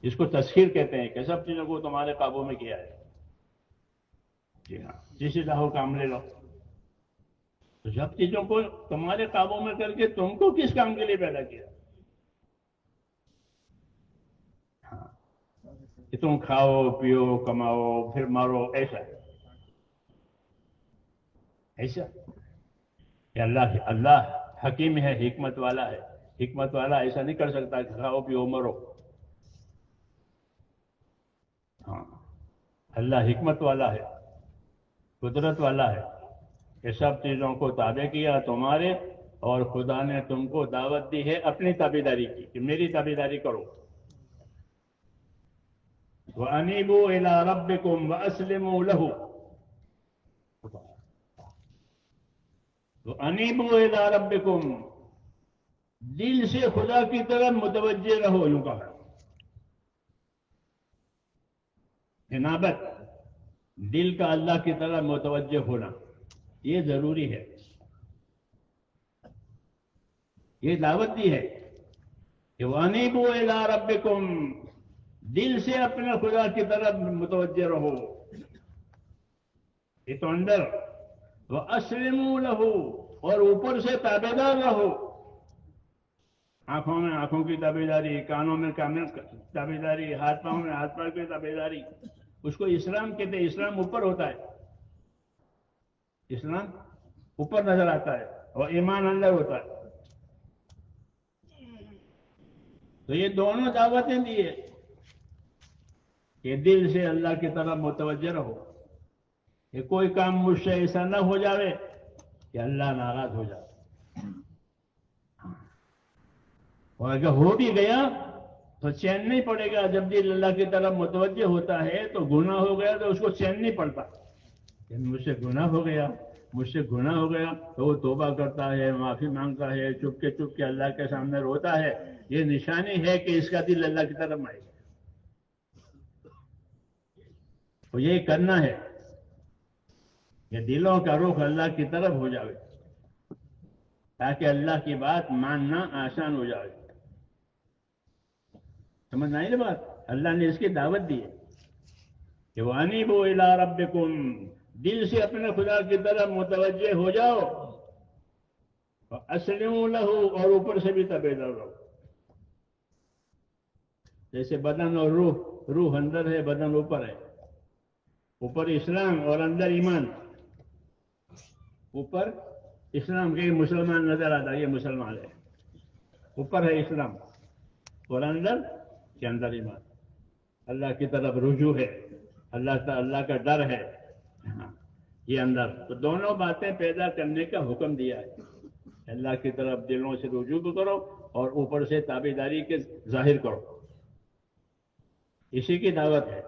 اس کو تسخیر کہتے ہیں کہ سب چیزوں کو تمہارے قابو میں کیا ہے. جی ہاں، جس لاہو کام لے لو. تو سب چیزوں کو تمہارے قابو میں کر کے تم کو کس کام کے لیے پیدا کیا؟ ہاں، کہ تم کھاؤ پیو کماؤ پھر مارو، ایسا ایسا کہ اللہ حکیم ہے، حکمت والا ہے. حکمت والا ایسا نہیں کر سکتا کہ کھاؤ پیو مرو. ہاں، اللہ حکمت والا ہے، قدرت والا ہے کہ سب چیزوں کو تابع کیا تمہارے، اور خدا نے تم کو دعوت دی ہے اپنی تابعداری کی کہ میری تابعداری کرو. وَأَنِيبُوا إِلَىٰ رَبِّكُمْ وَأَسْلِمُوا لَهُ. وَأَنِيبُوا إِلَىٰ رَبِّكُمْ، دل سے خدا کی طرف متوجہ رہو. یوں کہا انابت، دل کا اللہ کی طرف متوجہ ہونا یہ ضروری ہے. یہ دعوت دی ہے کہ وَأَنِيبُوا إِلَىٰ رَبِّكُمْ، دل سے اپنے خدا کی طرف متوجہ رہو. یہ تو اندر. وَأَسْلِمُوا لَهُ، اور اوپر سے تابعدار رہو. آنکھوں میں آنکھوں کی تابعداری، کانوں میں کانوں کی تابعداری، ہاتھ پاؤں میں ہاتھ پاؤں کی تابعداری. اس کو اسلام کہتے ہیں. اسلام اوپر ہوتا ہے، اسلام اوپر نظر آتا ہے اور ایمان اندر ہوتا ہے. تو یہ دونوں دعوتیں دیے کہ دل سے اللہ کی طرف متوجہ رہو کہ کوئی کام مجھ سے ایسا نہ ہو جائے کہ اللہ ناراض ہو جائے. اور اگر ہو بھی گیا تو چین نہیں پڑے گا. جب دل اللہ کی طرف متوجہ ہوتا ہے تو گناہ ہو گیا تو اس کو چین نہیں پڑتا کہ مجھ سے گناہ ہو گیا، مجھ سے گناہ ہو گیا تو وہ توبہ کرتا ہے، معافی مانگتا ہے، چپ کے اللہ کے سامنے روتا ہے، یہ نشانی ہے کہ اس کا دل اللہ کی طرف آئے گا. تو یہ کرنا ہے کہ دلوں کا رخ اللہ کی طرف ہو جائے تاکہ اللہ کی بات ماننا آسان ہو جائے. سمجھ آئی نا بات؟ اللہ نے اس کی دعوت دی ہے کہ وَأَنِيبُوا إِلَىٰ رَبِّكُمْ، دل سے اپنے خدا کی طرف متوجہ ہو جاؤ، وَأَسْلِمُوا لَهُ، اور اوپر سے بھی تابعدار رہو. جیسے بدن اور روح اندر ہے، بدن اوپر ہے. اوپر اسلام اور اندر ایمان. اوپر اسلام کے مسلمان نظر آتا ہے، یہ مسلمان ہے. اوپر ہے اسلام اور اندر کے اندر ایمان، اللہ کی طرف رجوع ہے، اللہ کا ڈر ہے. یہ اندر تو دونوں باتیں پیدا کرنے کا حکم دیا ہے. اللہ کی طرف دلوں سے رجوع کرو اور اوپر سے تابعداری کے ظاہر کرو. اسی کی دعوت ہے.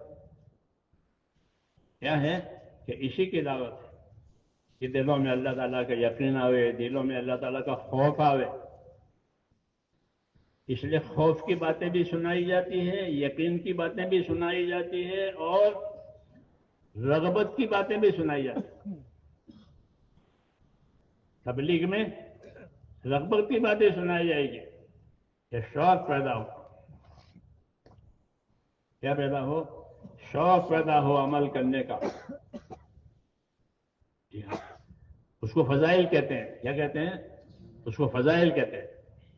کیا ہے کہ اسی کی دعوت ہے کہ دلوں میں اللہ تعالیٰ کا یقین آوے، دلوں میں اللہ تعالیٰ کا خوف آوے. اس لیے خوف کی باتیں بھی سنائی جاتی ہے، یقین کی باتیں بھی سنائی جاتی ہے، اور رغبت کی باتیں بھی سنائی جاتی ہیں. تبلیغ میں رغبت کی باتیں سنائی جائے گی کہ شوق پیدا ہو. کیا پیدا ہو؟ شوق پیدا ہو عمل کرنے کا. جی ہاں، اس کو فضائل کہتے ہیں. کیا کہتے ہیں؟ اس کو فضائل کہتے ہیں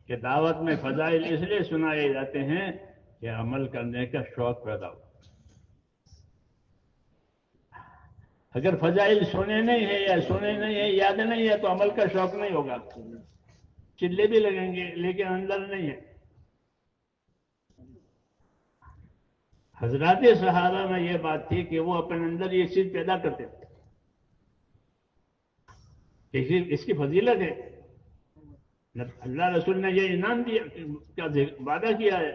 کہ دعوت میں فضائل اس لیے سنائے جاتے ہیں کہ عمل کرنے کا شوق پیدا ہو. اگر فضائل سنے نہیں ہے یا سنے نہیں ہے، یاد نہیں ہے، تو عمل کا شوق نہیں ہوگا. چلے بھی لگیں گے لیکن اندر نہیں ہے. حضرات صحابہ میں یہ بات تھی کہ وہ اپنے اندر یہ چیز پیدا کرتے تھے. اس کی فضیلت ہے، اللہ رسول نے یہ انعام دیا، کا وعدہ کیا ہے،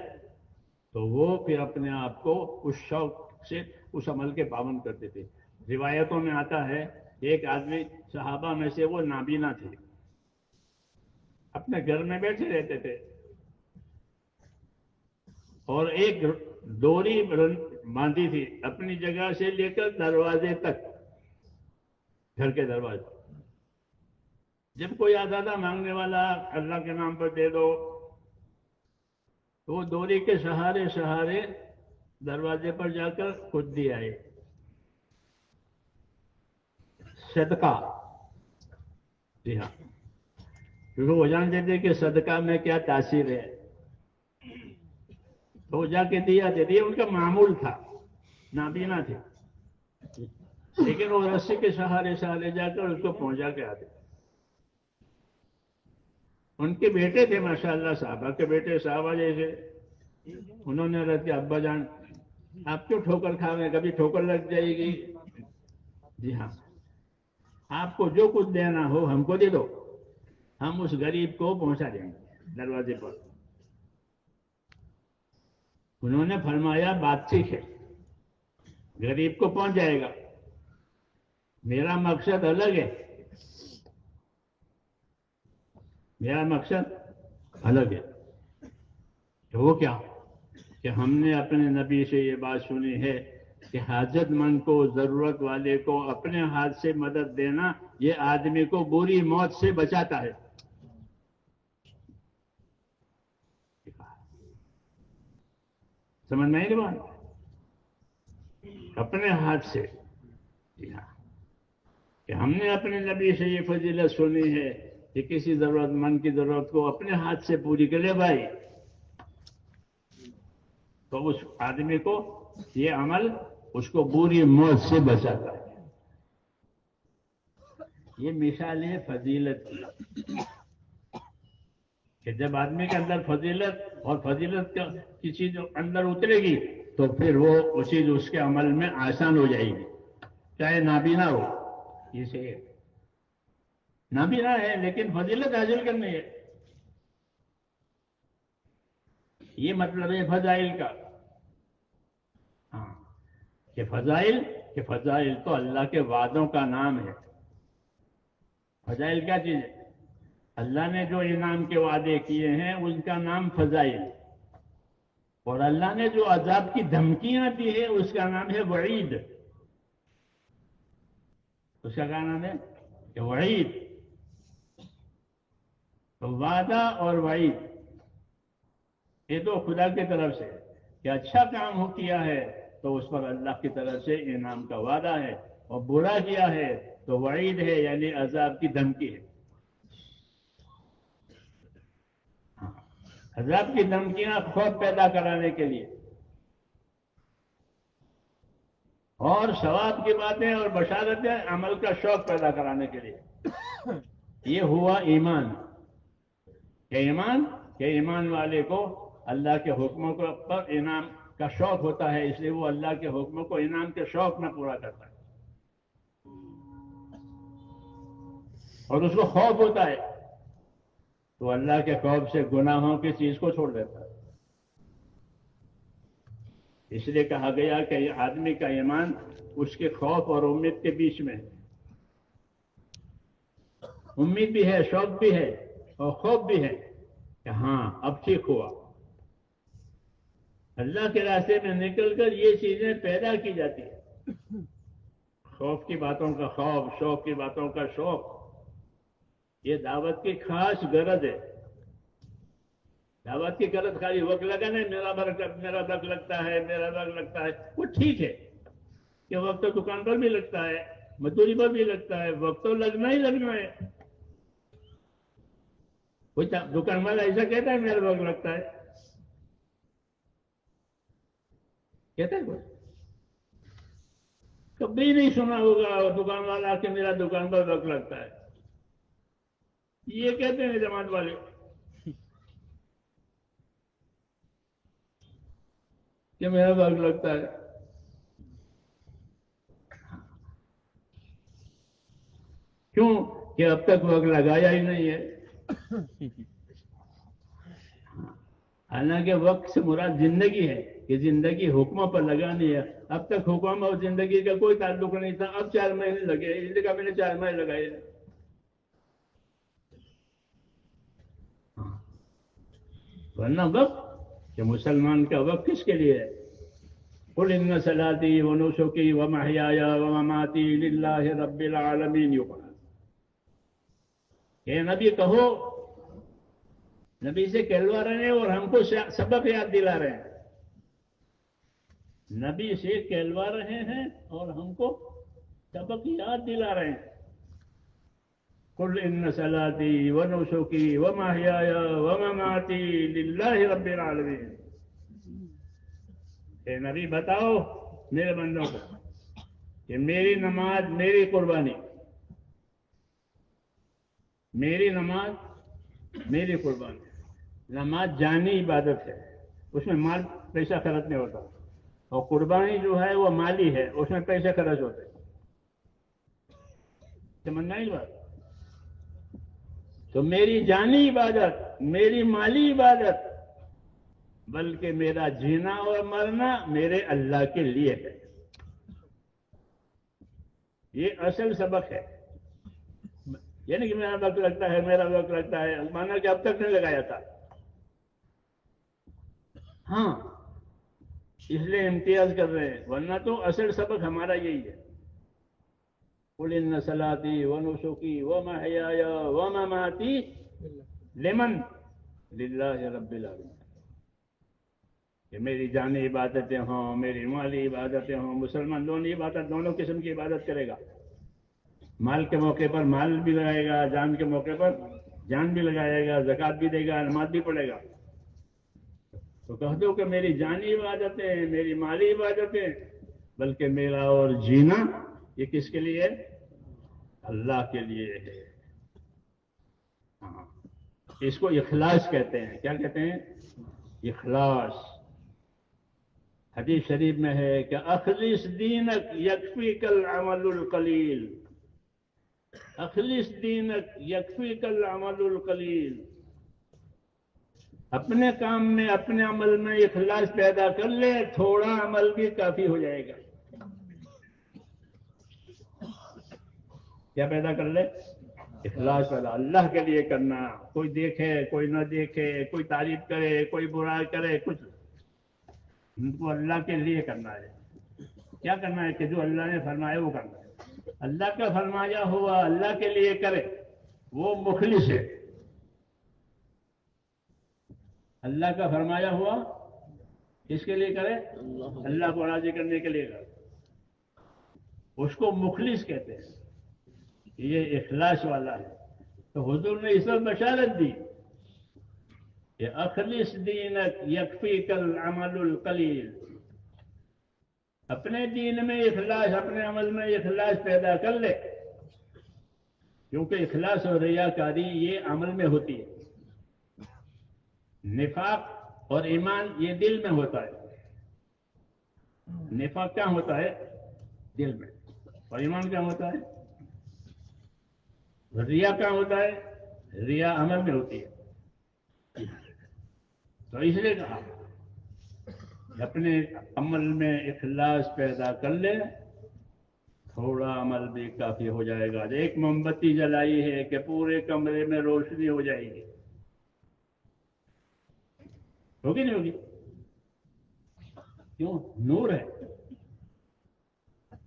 تو وہ پھر اپنے آپ کو اس شوق سے اس عمل کے پابند کرتے تھے. روایتوں میں آتا ہے ایک آدمی صحابہ میں سے وہ نابینا تھے، اپنے گھر میں بیٹھے رہتے تھے، اور ایک ڈوری باندھی تھی اپنی جگہ سے لے کر دروازے تک، گھر کے دروازے. جب کوئی آتا تھا مانگنے والا اللہ کے نام پر دے دو، تو وہ ڈوری کے سہارے دروازے پر جا کر خود دے آئے. صدقہ. جی ہاں، کیونکہ وہ جانتے تھے کہ صدقہ میں کیا تاثیر ہے، تو وہ جا کے دیا دے دیا. ان کا معمول تھا، نابینا تھے، لیکن وہ رسی کے سہارے جا کر اس کو پہنچا کے آتے. ان کے بیٹے تھے ماشاءاللہ، صحابہ کے بیٹے، صحابہ جیسے. انہوں نے عرض کیا ابا جان آپ کیوں ٹھوکر کھا رہے ہیں، کبھی ٹھوکر لگ جائے گی. جی ہاں، آپ کو جو کچھ دینا ہو ہم کو دے دو، ہم اس غریب کو پہنچا دیں گے دروازے پر. انہوں نے فرمایا بات ٹھیک ہے، غریب کو پہنچ جائے گا، میرا مقصد الگ ہے. میرا مقصد الگ ہے. تو وہ کیا کہ ہم نے اپنے نبی سے یہ بات سنی ہے کہ حاجت مند کو، ضرورت والے کو اپنے ہاتھ سے مدد دینا یہ آدمی کو بری موت سے بچاتا ہے. سمجھ میں آئی بات؟ اپنے ہاتھ سے. جی ہاں، کہ ہم نے اپنے نبی سے یہ فضیلت سنی ہے کہ کسی ضرورت مند کی ضرورت کو اپنے ہاتھ سے پوری کرے بھائی، تو اس آدمی کو یہ عمل اس کو بری موت سے بچاتا ہے. یہ مثال ہے فضیلت کی، کہ جب آدمی کے اندر فضیلت اور فضیلت کی چیز اندر اترے گی تو پھر وہ چیز اس کے عمل میں آسان ہو جائے گی، چاہے نابینا ہو. اسے نابینا ہے لیکن فضیلت حاصل کرنی ہے. یہ مطلب ہے فضائل کا. ہاں، کہ فضائل تو اللہ کے وعدوں کا نام ہے. فضائل کیا چیز ہے؟ اللہ نے جو انعام کے وعدے کیے ہیں ان کا نام فضائل، اور اللہ نے جو عذاب کی دھمکیاں دی ہے اس کا نام ہے وعید۔ اس کا کیا نام ہے؟ کہ وعید۔ تو وعدہ اور وعید یہ تو خدا کی طرف سے، کہ اچھا کام ہو کیا ہے تو اس پر اللہ کی طرف سے انعام کا وعدہ ہے، اور برا کیا ہے تو وعید ہے، یعنی عذاب کی دھمکی ہے۔ عذاب کی دھمکیاں خوف پیدا کرانے کے لیے، اور ثواب کی باتیں اور بشارتیں عمل کا شوق پیدا کرانے کے لیے۔ یہ ہوا ایمان۔ کہ ایمان والے کو اللہ کے حکموں پر انعام کا شوق ہوتا ہے، اس لیے وہ اللہ کے حکموں کو انعام کے شوق میں پورا کرتا ہے، اور اس کو خوف ہوتا ہے تو اللہ کے خوف سے گناہوں کی چیز کو چھوڑ دیتا ہے۔ اس لیے کہا گیا کہ یہ آدمی کا ایمان اس کے خوف اور امید کے بیچ میں ہے۔ امید بھی ہے، شوق بھی ہے، اور خوف بھی ہے کہ ہاں اب ٹھیک ہوا۔ اللہ کے راستے میں نکل کر یہ چیزیں پیدا کی جاتی ہیں، خوف کی باتوں کا خوف، شوق کی باتوں کا شوق۔ یہ دعوت کی خاص غرض ہے۔ دعوت کی غرض خالی وقت لگانا ہے، میرا وقت لگتا ہے، میرا وقت لگتا ہے، وہ ٹھیک ہے کہ وقت تو دکان پر بھی لگتا ہے، مزدوری پر بھی لگتا ہے، وقت تو لگنا ہی لگنا ہے۔ کوئی دکان والا ایسا کہتا ہے میرا وقت لگتا ہے؟ کہتا ہے کوئی؟ کبھی نہیں سنا ہوگا دکان والا کہ میرا دکان پر وقت لگتا ہے۔ یہ کہتے ہیں جماعت والے۔ کہ میرا وقت لگتا ہے۔ کیوں؟ کہ اب تک وقت لگایا ہی نہیں ہے۔ حالانکہ وقت سے مراد زندگی ہے، کہ زندگی حکموں پر لگانی ہے۔ اب تک حکم اور زندگی کا کوئی تعلق نہیں تھا، اب 4 مہینے لگے، اس لیے میں نے 4 مہینے لگائے۔ ورنہ وقت، کہ مسلمان کا وقت کس کے لیے ہے؟ قل ان صلاتی و نسکی و محیای و مماتی للہ رب العالمین۔ کہ نبی کہو، نبی سے کہلوا رہے ہیں اور ہم کو سبق یاد دلا رہے ہیں۔ نبی سے کہلوا رہے ہیں اور ہم کو سبق یاد دلا رہے ہیں۔ قل ان صلاتی و نسکی و محیای و مماتی للہ رب العالمین۔ اے نبی بتاؤ میرے بندوں کو کہ میری نماز، میری قربانی، میری نماز، میری قربانی۔ نماز جانی عبادت ہے، اس میں مال پیسہ خرچ نہیں ہوتا، اور قربانی جو ہے وہ مالی ہے، اس میں پیسے خرچ ہوتے ہیں۔ سمجھنا ہی بات؟ تو میری جانی عبادت، میری مالی عبادت، بلکہ میرا جینا اور مرنا میرے اللہ کے لیے ہے۔ یہ اصل سبق ہے۔ یعنی کہ میرا وقت لگتا ہے، میرا وقت لگتا ہے، مانا کہ اب تک نہیں لگایا تھا۔ ہاں، اس لیے امتیاز کر رہے ہیں، ورنہ تو اصل سبق ہمارا یہی ہے۔ قل ان صلاتی و نسکی و محیای و مماتی لمن؟ للہ رب العالمین۔ کہ میری جانی عبادتیں ہوں، میری مالی عبادتیں ہوں۔ مسلمان دونوں قسم کی عبادت کرے گا۔ مال کے موقع پر مال بھی لگائے گا، جان کے موقع پر جان بھی لگائے گا، زکوٰۃ بھی دے گا، نماز بھی پڑھے گا۔ تو کہہ دو کہ میری جانی عبادتیں، میری مالی عبادتیں، بلکہ میرا اور جینا یہ کس کے لیے ہے؟ اللہ کے لیے ہے۔ ہاں، اس کو اخلاص کہتے ہیں۔ کیا کہتے ہیں؟ اخلاص۔ حدیث شریف میں ہے کہ اخلص دینک یکفیک العمل القلیل، اخلص دینک یکفیک العمل القلیل۔ اپنے کام میں، اپنے عمل میں اخلاص پیدا کر لے، تھوڑا عمل بھی کافی ہو جائے گا۔ کیا پیدا کر لے؟ اخلاص والا اللہ کے لیے کرنا، کوئی دیکھے کوئی نہ دیکھے، کوئی تعریف کرے کوئی برائی کرے، کچھ ان کو اللہ کے لیے کرنا ہے۔ کیا کرنا ہے کہ جو اللہ نے فرمایا وہ کرنا ہے، اللہ کا فرمایا ہوا اللہ کے لیے کرے وہ مخلص ہے۔ اللہ کا فرمایا ہوا کس کے لیے کرے؟ اللہ کو راضی کرنے کے لیے کرے، اس کو مخلص کہتے ہیں، یہ اخلاص والا ہے۔ تو حضور نے اس وقت بشارت دی کہ اخلص دینک یکفیک العمل القلیل، اپنے دین میں اخلاص، اپنے عمل میں اخلاص پیدا کر لے، کیونکہ اخلاص اور ریاکاری یہ عمل میں ہوتی ہے، نفاق اور ایمان یہ دل میں ہوتا ہے۔ نفاق کیا ہوتا ہے؟ دل میں، اور ایمان کیا ہوتا ہے؟ ریا کیا ہوتا ہے؟ ریا عمل میں ہوتی ہے۔ تو اس لیے کہا اپنے عمل میں اخلاص پیدا کر لے، تھوڑا عمل بھی کافی ہو جائے گا۔ ایک موم بتی جلائی ہے کہ پورے کمرے میں روشنی ہو جائے گی، ہوگی نہیں ہوگی؟ کیوں؟ نور ہے۔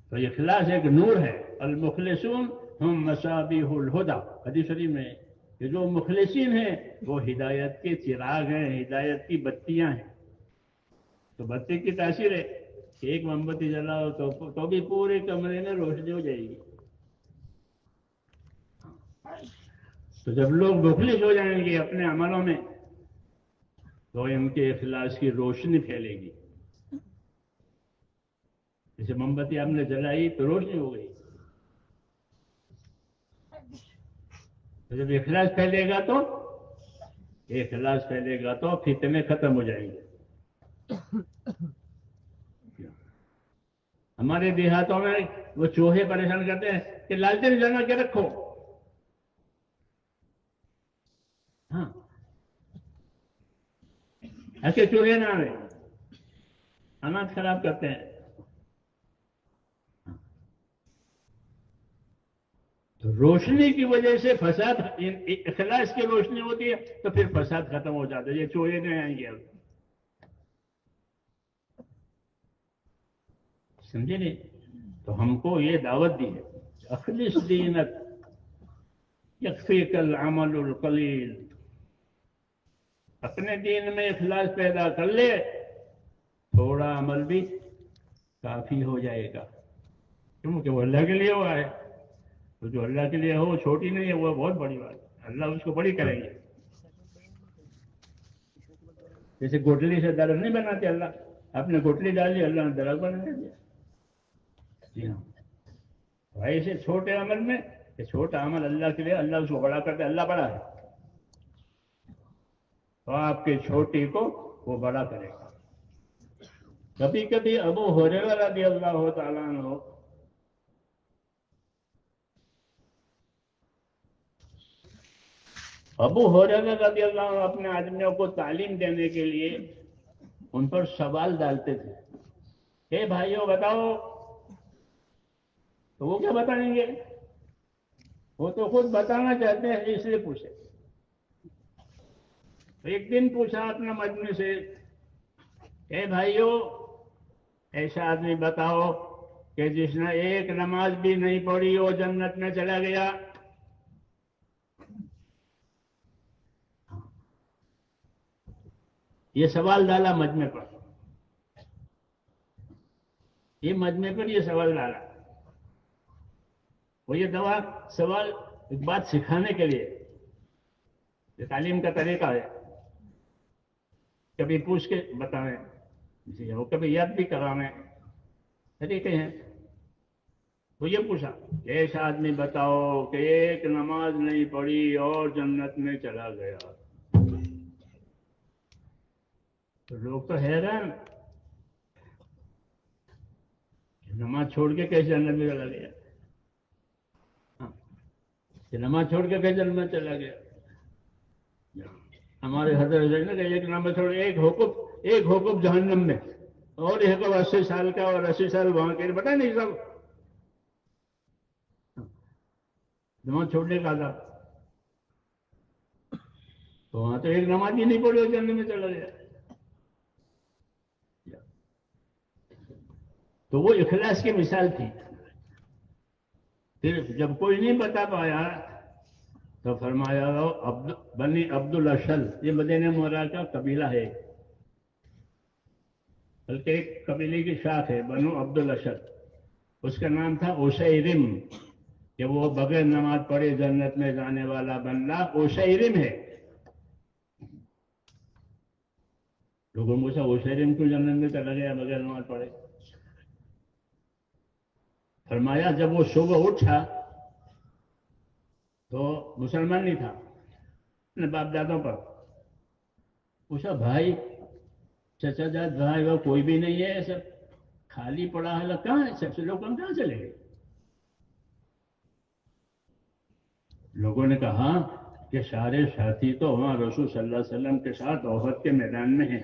تو اخلاص ایک نور ہے۔ المخلصون ہم مصابیح الہدی، حدیث شریف میں کہ جو مخلصین ہیں وہ ہدایت کے چراغ ہیں، ہدایت کی بتیاں ہیں۔ تو بتی کی تاثیر ہے کہ ایک موم بتی جلاؤ تو بھی پورے کمرے میں روشنی ہو جائے گی۔ تو جب لوگ مخلص ہو جائیں گے اپنے عملوں میں تو ان کے اخلاص کی روشنی پھیلے گی۔ جیسے موم بتی آپ نے جلائی تو روشنی ہو گئی، تو جب اخلاص پھیلے گا تو فتنے ختم ہو جائیں گے۔ ہمارے دیہاتوں میں وہ چوہے پریشان کرتے ہیں کہ لالٹین جلا کے رکھو، ہاں ایسے چوہے نہ آئے، اناج خراب کرتے ہیں۔ تو روشنی کی وجہ سے فساد، اخلاص کی روشنی ہوتی ہے تو پھر فساد ختم ہو جاتا ہے۔ یہ چوہے نہیں آئیں گے، سمجھے نہیں؟ تو ہم کو یہ دعوت دی ہے، اخلص دینک یکفیک العمل القلیل، اپنے دین میں اخلاص پیدا کر لے، تھوڑا عمل بھی کافی ہو جائے گا، کیونکہ وہ اللہ کے لیے ہوا ہے۔ تو جو اللہ کے لیے ہو وہ چھوٹی نہیں ہے، وہ بہت بڑی بات ہے، اللہ اس کو بڑی کریں گے۔ جیسے گٹلی سے درخت نہیں بناتے اللہ، آپ نے گٹلی ڈالی اللہ نے درخت بنا دیا۔ جی ہاں، ایسے چھوٹے عمل میں کہ چھوٹا عمل اللہ کے لیے، اللہ اس کو بڑا کرتے، اللہ بڑا ہے تو آپ کے چھوٹی کو وہ بڑا کرے گا۔ کبھی کبھی ابو ہریرہ رضی اللہ تعالیٰ عنہ رضی اللہ عنہ اپنے آدمیوں کو تعلیم دینے کے لیے ان پر سوال ڈالتے تھے، اے بھائیوں بتاؤ، تو وہ کیا بتائیں گے؟ وہ تو خود بتانا چاہتے ہیں اس لیے پوچھے۔ تو ایک دن پوچھا اپنا مجمع سے، اے بھائیوں ایسا آدمی بتاؤ کہ جس نے ایک نماز بھی نہیں پڑھی وہ جنت میں چلا گیا؟ یہ سوال ڈالا مجمع پر، یہ مجمع پر یہ سوال ڈالا۔ وہ یہ سوال ایک بات سکھانے کے لیے، یہ تعلیم کا طریقہ ہے، کبھی پوچھ کے بتائیں، وہ کبھی یاد بھی کراویں، طریقے ہیں۔ تو یہ پوچھا کہ ایسا آدمی بتاؤ کہ ایک نماز نہیں پڑھی اور جنت میں چلا گیا۔ تو لوگ تو حیران، نماز چھوڑ کے کیسے جنت میں چلا گیا؟ نماز چھوڑ کے کیسے جنت میں چلا گیا؟ ہمارے حضرت نے کہ ایک نماز چھوڑ، ایک حکم جہنم میں، اور ایک حکم 80 سال کا اور 80 سال وہاں کے، بتا نہیں سب۔ نماز چھوڑنے کا تھا، تو وہاں تو ایک نماز ہی نہیں پڑھی اور جنت میں چلا گیا. تو وہ اخلاص کی مثال تھی. پھر جب کوئی نہیں بتا پایا تو فرمایا بنی عبد الاشل، یہ مدینہ منورہ کا قبیلہ ہے، بلکہ ایک قبیلے کی شاخ ہے بنو عبد الاشل. اس کا نام تھا عشیرم، کہ وہ بغیر نماز پڑھے جنت میں جانے والا بندہ عشیرم ہے. لوگوں کو پوچھا عشیرم کیوں جنت میں چلا گیا بغیر نماز پڑھے؟ فرمایا جب وہ صبح اٹھا تو مسلمان نہیں تھا، اپنے باپ دادوں پر پوچھا بھائی چچا جاد بھائی وہ کوئی بھی نہیں ہے، سب خالی پڑا ہے، کہاں ہے سب سے لوگ کہاں چلے گئے؟ لوگوں نے کہا کہ سارے ساتھی تو وہاں رسول صلی اللہ علیہ وسلم کے ساتھ احد کے میدان میں ہیں.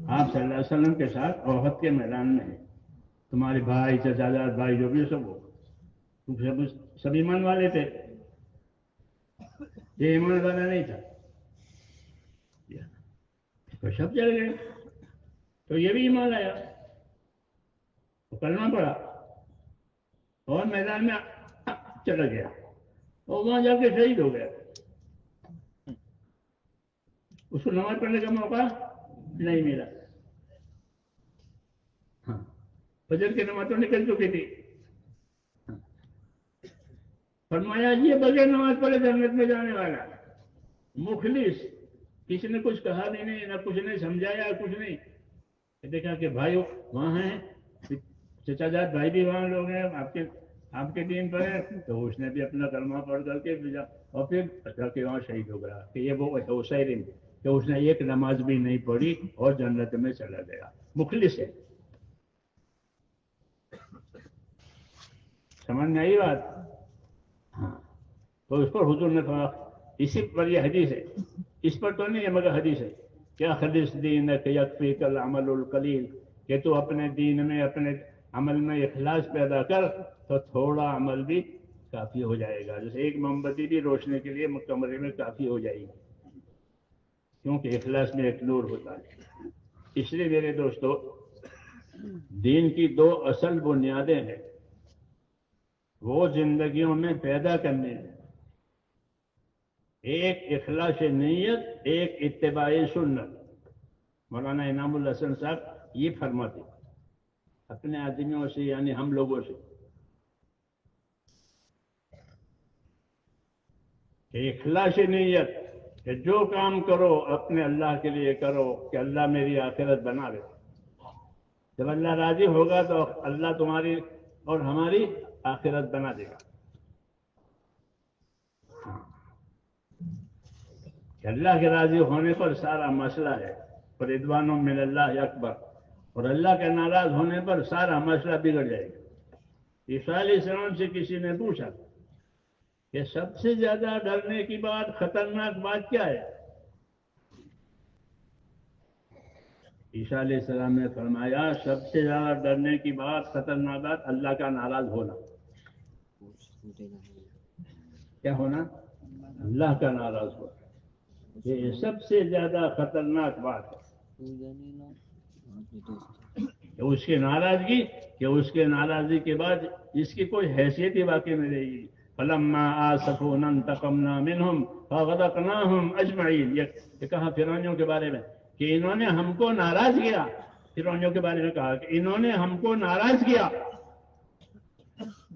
آپ صلی اللہ علیہ وسلم کے ساتھ احد کے میدان میں ہیں. تمہارے بھائی چچا جاد بھائی جو بھی سب وہ سب ایمان والے تھے، یہ ایمان والا نہیں تھا، تو سب چل گئے. تو یہ بھی ایمان آیا، تو کلمہ پڑا اور میدان میں چلا گیا اور وہاں جا کے شہید ہو گیا. اس کو نماز پڑھنے کا موقع نہیں ملا. ہاں فجر کی نماز تو نکل چکی تھی. فرمایا یہ بغیر نماز پڑھے جنت میں جانے والا مخلص. کسی نے کچھ کہا نہیں، نہ کچھ نہیں سمجھایا، کچھ نہیں. دیکھا کہ بھائی وہاں ہیں، چچا جاد بھائی بھی وہاں لوگ ہیں آپ کے دین پر ہیں، تو اس نے بھی اپنا کلمہ پڑھ کر کے اور پھر جا کے وہاں شہید ہو گیا. کہ یہ وہ عشیرم کہ اس نے ایک نماز بھی نہیں پڑھی اور جنت میں چلا گیا. مخلص ہے. سمجھ میں آئی بات؟ ہاں. تو اس پر حضور نے کہا، اسی پر یہ حدیث ہے، اس پر تو نہیں ہے مگر حدیث ہے، کیا خلص دینک یکفیک العمل القلیل، کہ تو اپنے دین میں اپنے عمل میں اخلاص پیدا کر تو تھوڑا عمل بھی کافی ہو جائے گا. جیسے ایک موم بتی بھی روشنی کے لیے کمرے میں کافی ہو جائے گی، کیونکہ اخلاص میں ایک نور ہوتا ہے. اس لیے میرے دوستو، دین کی دو اصل بنیادیں ہیں، وہ زندگیوں میں پیدا کرنے ہیں. ایک اخلاص نیت، ایک اتباع سنت. مولانا انعام الحسن صاحب یہ فرماتے اپنے آدمیوں سے، یعنی ہم لوگوں سے، کہ اخلاص نیت، کہ جو کام کرو اپنے اللہ کے لیے کرو کہ اللہ میری آخرت بنا دے. جب اللہ راضی ہوگا تو اللہ تمہاری اور ہماری آخرت بنا دے گا. کہ اللہ کے راضی ہونے پر سارا مسئلہ ہے، رضوان من اللہ اکبر، اور اللہ کے ناراض ہونے پر سارا مسئلہ بگڑ جائے گا. عیسیٰ علیہ السلام سے کسی نے پوچھا کہ سب سے زیادہ ڈرنے کی بات، خطرناک بات کیا ہے؟ عیسیٰ علیہ السلام نے فرمایا سب سے زیادہ ڈرنے کی بات، خطرناک بات، اللہ کا ناراض ہونا. کیا ہونا؟ اللہ کا ناراض ہونا. یہ سب سے زیادہ خطرناک بات ہے کہ اس کی ناراضگی، کہ اس کے ناراضگی کے بعد اس کی کوئی حیثیت ہی باقی نہیں رہے گی. فلما آسفونا انتقمنا منهم فاغرقناهم اجمعین. یہ کہا فرعونیوں کے بارے میں کہ انہوں نے ہم کو ناراض کیا. فرعونیوں کے بارے میں کہا کہ انہوں نے ہم کو ناراض کیا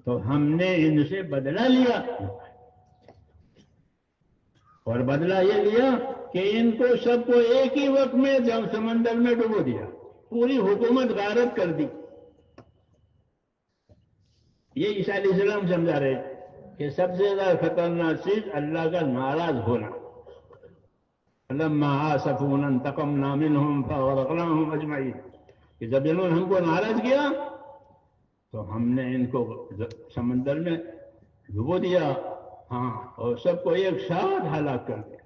تو ہم نے ان سے بدلہ لیا، اور بدلہ یہ لیا کہ ان کو سب کو ایک ہی وقت میں جب سمندر میں ڈبو دیا، پوری حکومت غارت کر دی. یہ عیسیٰ علیہ السلام سمجھا رہے کہ سب سے زیادہ خطرناک چیز اللہ کا ناراض ہونا. فلما آسفونا انتقمنا منهم فاغرقناهم اجمعین. کہ جب انہوں نے ہم کو ناراض کیا تو ہم نے ان کو سمندر میں ڈبو دیا، ہاں، اور سب کو ایک ساتھ ہلاک کر دیا.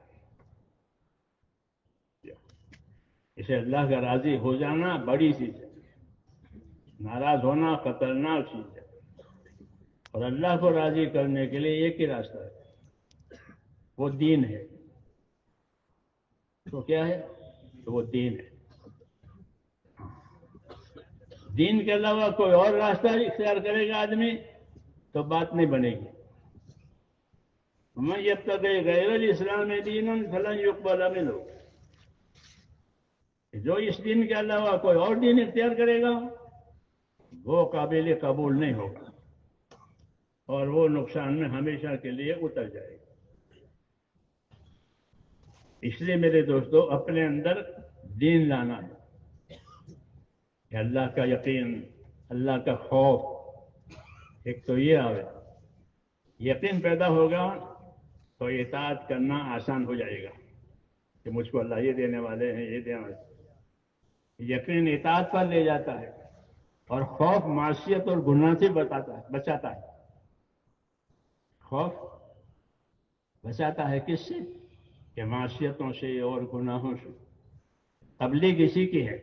اسے اللہ کا راضی ہو جانا بڑی چیز ہے. ناراض ہونا خطرناک چیز ہے، اور اللہ کو راضی کرنے کے لیے ایک ہی راستہ ہے، وہ دین ہے۔ تو کیا ہے؟ تو وہ دین ہے۔ دین کے علاوہ کوئی اور راستہ اختیار کرے گا آدمی تو بات نہیں بنے گی۔ من یبتغی غیر الاسلام دینا فلن یقبل منہ، جو اس دین کے علاوہ کوئی اور دین اختیار کرے گا وہ قابل قبول نہیں ہوگا، اور وہ نقصان میں ہمیشہ کے لیے اتر جائے گا۔ اس لیے میرے دوستو، اپنے اندر دین لانا ہے کہ اللہ کا یقین، اللہ کا خوف، ایک تو یہ آوے، یقین پیدا ہوگا تو اطاعت کرنا آسان ہو جائے گا کہ مجھ کو اللہ یہ دینے والے ہیں، یہ دینے والے ہیں۔ یقین اطاعت پر لے جاتا ہے، اور خوف معصیت اور گناہ سے بچاتا ہے۔ خوف بچاتا ہے کس سے؟ کہ معصیتوں سے اور گناہوں سے۔ تبلیغ اسی کی ہے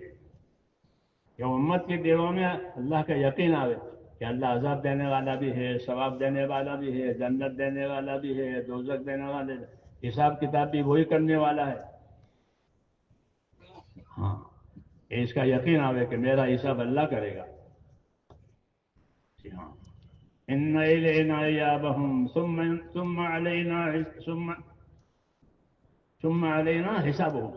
کہ امت کے دلوں میں اللہ کا یقین آوے کہ اللہ عذاب دینے والا بھی ہے، ثواب دینے والا بھی ہے، جنت دینے والا بھی ہے، دوزخ دینے والا ہے، حساب کتاب بھی وہی کرنے والا ہے۔ ہاں، اس کا یقین آوے کہ میرا حساب اللہ کرے گا۔ جی ہاں، ان الینا ایابہم ثم علینا حسابہم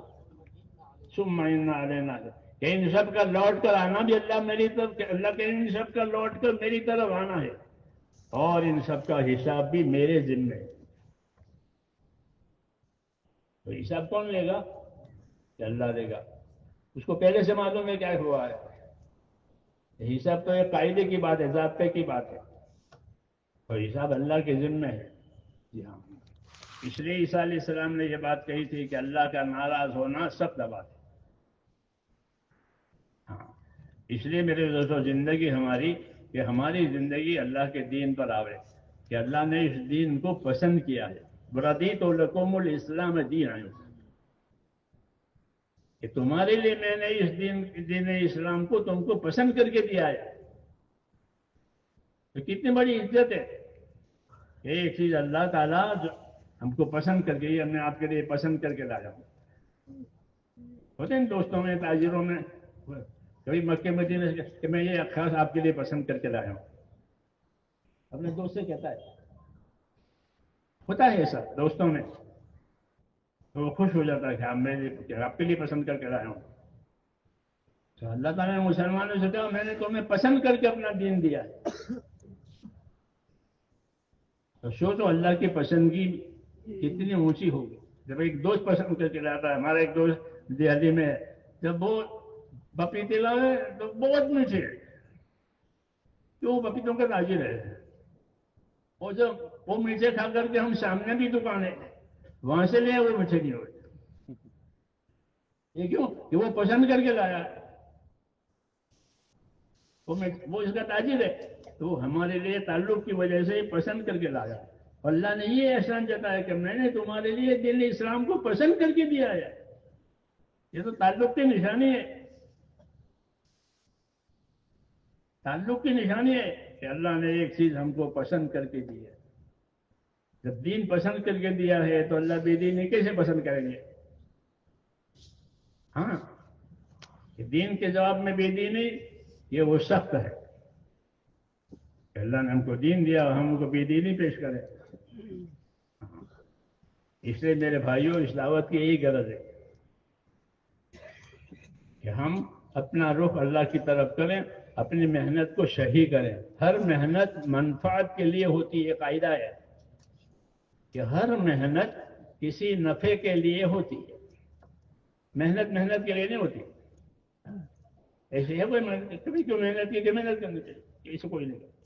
ثم ان علینا، کہ ان سب کا لوٹ کر آنا بھی اللہ میری طرف، کہ اللہ کہ ان سب کا لوٹ کر میری طرف آنا ہے، اور ان سب کا حساب بھی میرے ذمہ ہے۔ تو حساب کون لے گا؟ کہ اللہ دے گا۔ اس کو پہلے سے معلوم ہے کیا ہوا ہے۔ حساب تو ایک قاعدے کی بات ہے، ضابطے کی بات ہے، اور حساب اللہ کے ذمہ ہے۔ جی ہاں، اس لیے عیسیٰ علیہ السلام نے یہ بات کہی تھی کہ اللہ کا ناراض ہونا سخت بات ہے۔ ہاں، اس لیے میرے دوستو، زندگی ہماری، کہ ہماری زندگی اللہ کے دین پر آوے، کہ اللہ نے اس دین کو پسند کیا ہے۔ وَرَضِيتُ لَكُمُ الْإِسْلَامَ دِينًا، کہ تمہارے لیے میں نے اس دین اسلام کو تم کو پسند کر کے دیا ہے۔ تو کتنی بڑی عزت ہے۔ ایک چیز اللہ تعالیٰ جو ہم کو پسند کر کے، یہ میں آپ کے لیے پسند کر کے لایا ہوں۔ ہوتے ہیں دوستوں میں، تاجروں میں، کبھی مکے مدینے سے کہ میں یہ خاص آپ کے لیے پسند کر کے لایا ہوں، اپنے دوست سے کہتا ہے، ہوتا ہے ایسا دوستوں میں، تو وہ خوش ہو جاتا ہے کہ آپ کے لیے پسند کر کے لایا ہوں۔ تو اللہ تعالیٰ نے مسلمانوں سے کہا میں نے تمہیں پسند کر کے اپنا دین دیا ہے۔ تو سوچو اللہ کی پسندگی کتنی اونچی ہوگی۔ جب ایک دوست پسند کر کے لاتا ہے، ہمارا ایک دوست دہلی میں، جب وہ پپیتے لائے تو بہت میٹھے، کیوں؟ پپیتوں کا تاجر ہے، اور جب وہ میٹھے کھا کر کے ہم سامنے بھی دکان ہے وہاں سے لے وہ میٹھے نہیں ہوئے۔ یہ کیوں؟ کہ وہ پسند کر کے لایا، وہ اس کا تاجر ہے، تو وہ ہمارے لیے تعلق کی وجہ سے پسند کر کے لایا۔ اللہ نے یہ احسان جتایا کہ میں نے تمہارے لیے دین اسلام کو پسند کر کے دیا ہے۔ یہ تو تعلق کی نشانی ہے، تعلق کی نشانی ہے کہ اللہ نے ایک چیز ہم کو پسند کر کے دی ہے۔ جب دین پسند کر کے دیا ہے تو اللہ بے دینی کیسے پسند کریں گے؟ ہاں، کہ دین کے جواب میں بے دینی، یہ وہ سخت ہے کہ اللہ نے ہم کو دین دیا اور ہم کو بے دینی پیش کرے۔ اس لیے میرے بھائیوں، اس دعوت کی یہی غرض ہے کہ ہم اپنا رخ اللہ کی طرف کریں، اپنی محنت کو صحیح کریں۔ ہر محنت منفعت کے لیے ہوتی ہے، قاعدہ ہے کہ ہر محنت کسی نفع کے لیے ہوتی ہے۔ محنت کے لیے نہیں ہوتی۔ ایسے ہے کوئی محنت کبھی کیوں محنت کی کہ محنت کرنی چاہیے، اسے کوئی نہیں کرتا۔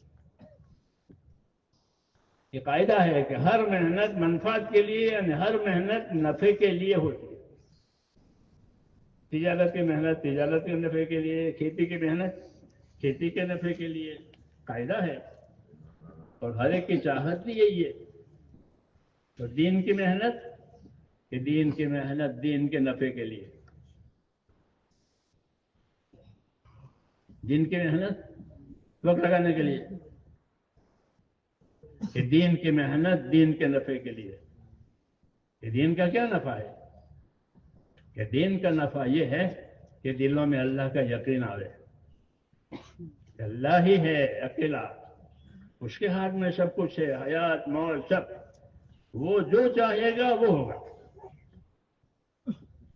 یہ قاعدہ ہے کہ ہر محنت منفعت کے لیے، یعنی ہر محنت نفع کے لیے ہوتی ہے۔ تجارت کی محنت تجارت کے نفع کے لیے، کھیتی کی محنت کھیتی کے نفع کے لیے، قاعدہ ہے، اور ہر ایک کی چاہت بھی یہی ہے۔ تو دین کی محنت، کہ دین کی محنت دین کے نفع کے لیے۔ دین کی محنت وقت لگانے کے لیے، کہ دین کی محنت دین کے نفع کے لیے. کہ دین کا کیا نفع ہے؟ کہ دین کا نفع یہ ہے کہ دلوں میں اللہ کا یقین آئے کہ اللہ ہی ہے اکیلا، اس کے ہاتھ میں سب کچھ ہے، حیات موت سب، وہ جو چاہے گا وہ ہوگا،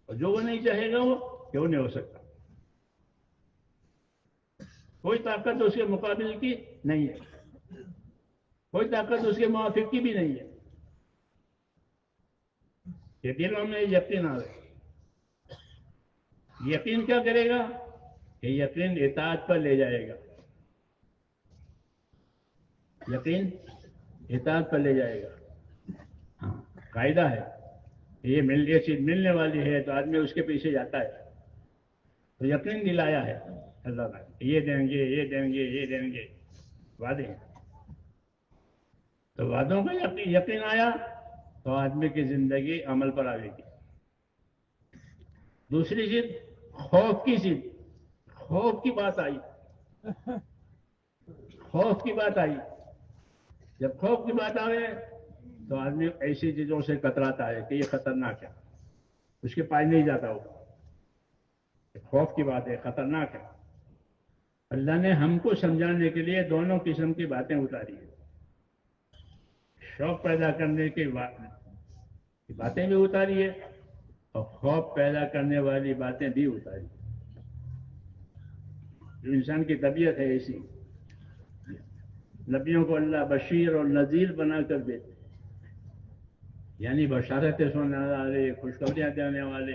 اور جو وہ نہیں چاہے گا وہ کیوں نہیں ہو سکتا. کوئی طاقت اس کے مقابل کی نہیں ہے، کوئی طاقت اس کے موافق کی بھی نہیں ہے. کہ دلوں میں یقین آئے. یقین کیا کرے گا؟ کہ یقین اطاعت پر لے جائے گا. یقین اطاعت پر لے جائے گا. ہاں، قاعدہ ہے یہ چیز ملنے والی ہے تو آدمی اس کے پیچھے جاتا ہے. تو یقین دلایا ہے اللہ نے، یہ دیں گے یہ دیں گے یہ دیں گے، وعدے ہیں. تو وعدوں کا یقین آیا تو آدمی کی زندگی عمل پر آئے گی. دوسری چیز خوف کی چیز، خوف کی بات آئی. خوف کی بات آئی. جب خوف کی بات آئے تو آدمی ایسی چیزوں سے کتراتا ہے کہ یہ خطرناک ہے، اس کے پاس نہیں جاتا ہو. خوف کی بات ہے، خطرناک ہے. اللہ نے ہم کو سمجھانے کے لیے دونوں قسم کی باتیں اتاری ہیں. شوق پیدا کرنے کی باتیں بھی اتاری ہے اور خوف پیدا کرنے والی باتیں بھی اتاری. جو انسان کی طبیعت ہے ایسی، نبیوں کو اللہ بشیر اور نذیر بنا کر دیتے، یعنی بشارتیں سنانے والے، خوشخبریاں دینے والے،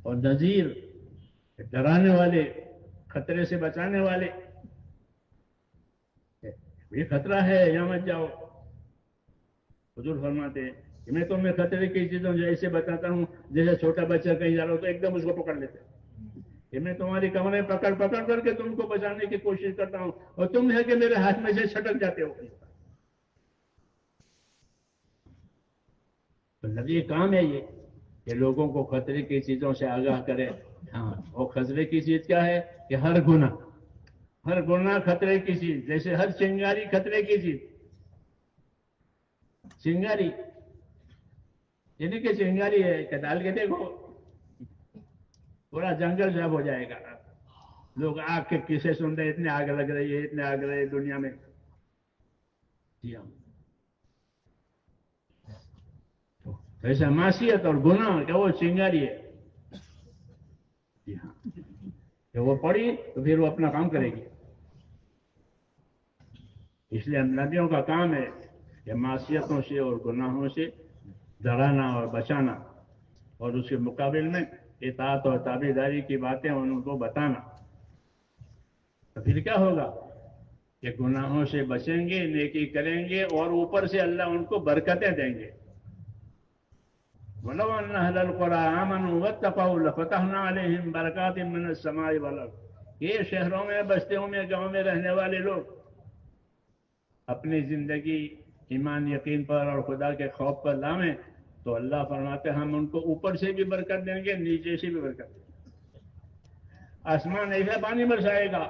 اور نذیر ڈرانے والے، خطرے سے بچانے والے. یہ خطرہ ہے یہاں مت جاؤ. حضور فرماتے ہیں کہ میں تمہیں خطرے کی چیزوں جیسے بتاتا ہوں جیسے چھوٹا بچہ کہیں جا رہا ہو تو ایک دم اس کو پکڑ لیتے ہیں. کہ میں تمہاری کمریں پکڑ کر کے تم کو بچانے کی کوشش کرتا ہوں اور تم ہے کہ میرے ہاتھ میں سے چھٹک جاتے ہو. تو نبی کام ہے یہ کہ لوگوں کو خطرے کی چیزوں سے آگاہ کرے. ہاں، اور خطرے کی چیز کیا ہے؟ کہ ہر گناہ خطرے کی چیز. جیسے ہر چنگاری خطرے کی چیز. چنگاری یعنی کہ چنگاری ہے کہ ڈال کے دیکھو پورا جنگل جب ہو جائے گا. لوگ آگ کے قصے سن رہے، اتنے آگ لگ رہی ہے، اتنے آگ رہے دنیا میں. جی ہاں، ایسا معصیت اور گناہ کہ وہ چنگاری ہے. جی ہاں، کہ وہ پڑی تو پھر وہ اپنا کام کرے گی. اس لیے نبیوں کا کام ہے کہ معصیتوں سے اور گناہوں سے ڈرانا اور بچانا، اور اس کے مقابل میں اطاعت اور تابعداری کی باتیں ان کو بتانا. تو پھر کیا ہوگا کہ گناہوں سے بچیں گے، نیکی کریں گے، اور اوپر سے اللہ ان کو برکتیں دیں گے. وَلَوْ أَنَّ أَهْلَ الْقُرَىٰ آمَنُوا وَاتَّقَوْا لَفَتَحْنَا عَلَيْهِمْ بَرَكَاتٍ مِّنَ السَّمَاءِ وَالْأَرْضِ. یہ شہروں میں، بستیوں میں، گاؤں میں رہنے والے لوگ اپنی زندگی ایمان یقین پر اور خدا کے خوف پر لائیں تو اللہ فرماتے ہیں ہم ان کو اوپر سے بھی برکت دیں گے، نیچے سے بھی برکت دیں گے. آسمان ایسا پانی برسائے گا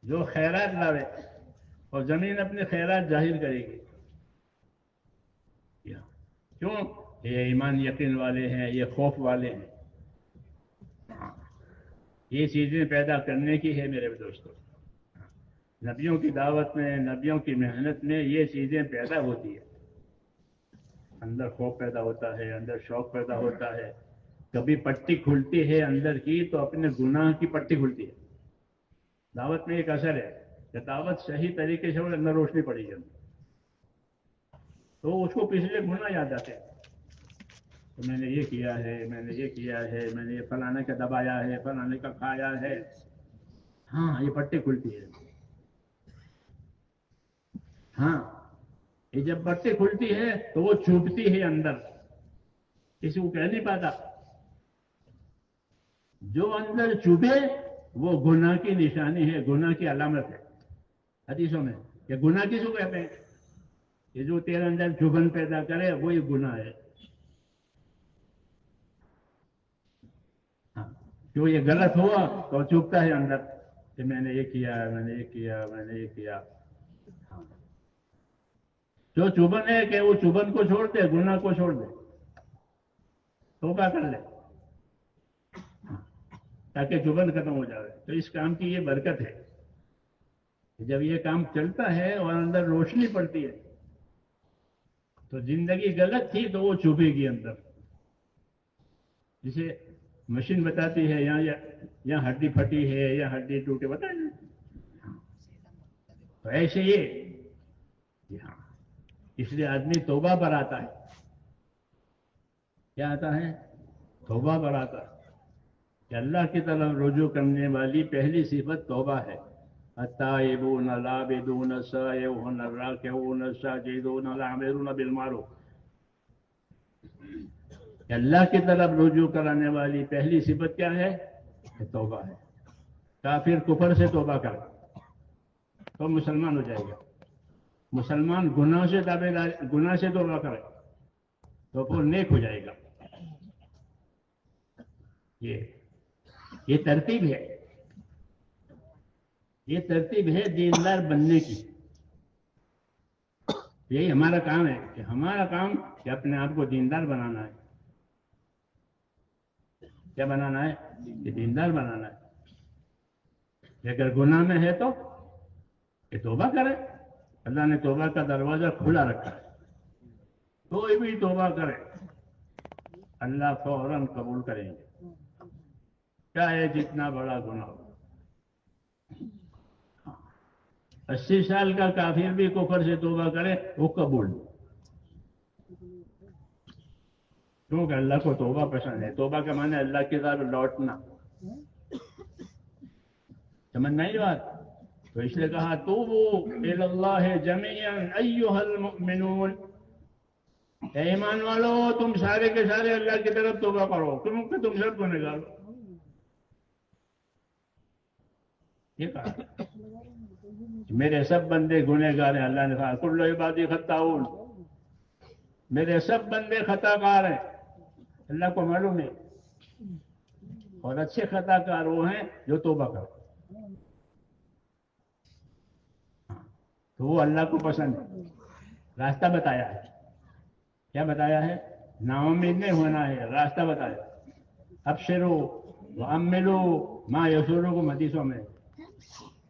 جو خیرات لاوے، اور زمین اپنے خیرات ظاہر کرے گی. کیوں؟ یہ ایمان یقین والے ہیں، یہ خوف والے ہیں. یہ چیزیں پیدا کرنے کی ہے میرے دوستوں. نبیوں کی دعوت میں، نبیوں کی محنت میں یہ چیزیں پیدا ہوتی ہیں. اندر خوف پیدا ہوتا ہے، اندر شوق پیدا ہوتا ہے. کبھی پٹی کھلتی ہے اندر کی تو اپنے گناہ کی پٹی کھلتی ہے. دعوت میں ایک اثر ہے کہ دعوت صحیح طریقے سے اندر روشنی پڑی ہے تو اس کو پچھلے گناہ یاد آتے ہیں. تو میں نے یہ کیا ہے، میں نے یہ کیا ہے، میں نے یہ فلانے کا دبایا ہے، فلانے کا کھایا ہے. ہاں، یہ پٹی کھلتی ہے. ہاں، یہ جب پٹی کھلتی ہے تو وہ چوبتی ہے اندر، کسی کو کہہ نہیں پاتا. جو اندر چوبے وہ گناہ کی نشانی ہے، گناہ کی علامت ہے. حدیثوں میں کہ گناہ کس کو کہتے ہیں؟ کہ جو تیرے اندر چبھن پیدا کرے وہی گناہ ہے. ہاں، کہ وہ یہ غلط ہوا تو چوبتا ہے اندر کہ میں نے یہ کیا، میں نے یہ کیا، میں نے یہ کیا. جو چبھن ہے کہ وہ چبھن کو چھوڑ دے، گناہ کو چھوڑ دے، توبہ کر لے تاکہ چبھن ختم ہو جائے. تو اس کام کی یہ برکت ہے. جب یہ کام چلتا ہے اور اندر روشنی پڑتی ہے تو زندگی غلط تھی تو وہ چبھے گی اندر. جسے مشین بتاتی ہے یہاں ہڈی پھٹی ہے یا ہڈی ٹوٹے، بتائیں نا. تو ایسے یہ ہاں، اس لیے آدمی توبہ پر آتا ہے. کیا آتا ہے؟ توبہ پر آتا ہے کہ اللہ کی طرف رجوع کرنے والی پہلی صفت توبہ ہے. التائبون العابدون السائحون الراکعون الساجدون العامرون بالمعروف. کہ اللہ کی طرف رجوع کرانے والی پہلی صفت کیا ہے؟ کہ توبہ ہے. کافر کفر سے توبہ کرے تو مسلمان ہو جائے گا. مسلمان گناہ سے توبہ کرے تو وہ نیک ہو جائے گا. یہ ترتیب ہے، یہ ترتیب ہے دیندار بننے کی. یہی ہمارا کام ہے کہ ہمارا کام کہ اپنے آپ کو دیندار بنانا ہے. کیا بنانا ہے؟ کہ دیندار بنانا ہے. اگر گناہ میں ہے تو کہ توبہ کرے. اللہ نے توبہ کا دروازہ کھلا رکھا ہے. کوئی بھی توبہ کرے اللہ فوراً قبول کریں گے، چاہے جتنا بڑا گناہ ہو. 80 سال کا کافر بھی کفر سے توبہ کرے وہ قبول، کیونکہ اللہ کو توبہ پسند ہے. توبہ کا معنی اللہ کی طرف لوٹنا. سمجھ نہیں بات؟ تو اس لیے کہا توبوا الی اللہ جمیعا ایھا المؤمنون. اے ایمان والو تم سارے کے سارے اللہ کی طرف توبہ کرو کیونکہ تم سب گنہگار ہو. یہ کہا میرے سب بندے گنہگار ہیں. اللہ نے کہا کل عبادی خطاؤن، میرے سب بندے خطا کار ہیں. اللہ کو معلوم ہے. اور اچھے خطا کار وہ ہیں جو توبہ کریں. تو وہ اللہ کو پسند ہے. راستہ بتایا ہے. کیا بتایا ہے؟ نا امید نہیں ہونا ہے، راستہ بتایا. ابشروا واملوا ما یسرکم حدیثوں میں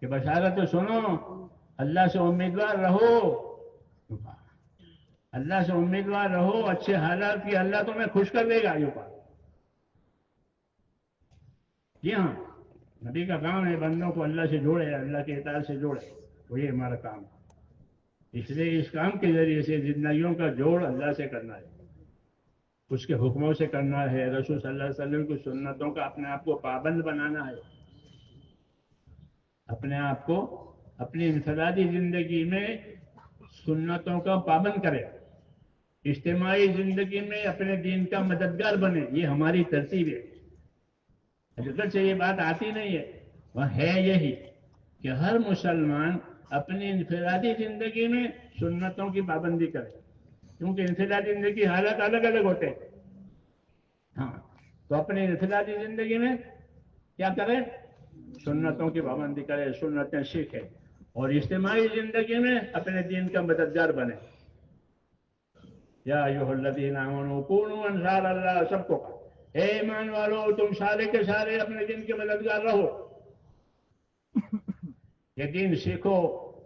کہ بشارت تو سنو، اللہ سے امیدوار رہو. اللہ سے امیدوار رہو اچھے حالات کی، اللہ تمہیں خوش کر دے گا. یہ بات جی ہاں، نبی کا کام ہے بندوں کو اللہ سے جوڑے، اللہ کے اطاعت سے جوڑے. وہی ہمارا کام ہے. اس لیے اس کام کے ذریعے سے زندگیوں کا جوڑ اللہ سے کرنا ہے، اس کے حکموں سے کرنا ہے، رسول صلی اللہ علیہ وسلم کی سنتوں کا اپنے آپ کو پابند بنانا ہے. اپنے آپ کو اپنی انفرادی زندگی میں سنتوں کا پابند کرے، اجتماعی زندگی میں اپنے دین کا مددگار بنے. یہ ہماری ترتیب ہے. حقیقت سے یہ بات آتی نہیں ہے، وہ ہے یہی کہ ہر مسلمان اپنی انفرادی زندگی میں سنتوں کی پابندی کرے، کیونکہ انفرادی زندگی کی حالات الگ الگ ہوتے ہیں. ہاں، تو اپنی انفرادی زندگی میں کیا کرے؟ سنتوں کی پابندی کرے، سنتیں سیکھے. اور اجتماعی زندگی میں اپنے دین کا مددگار بنے. یا ایھا الذین آمنوا کونوا انصار اللہ. سب کو کہا اے ایمان والو تم سارے کے سارے اپنے دین کے مددگار رہو. یہ دین سیکھو،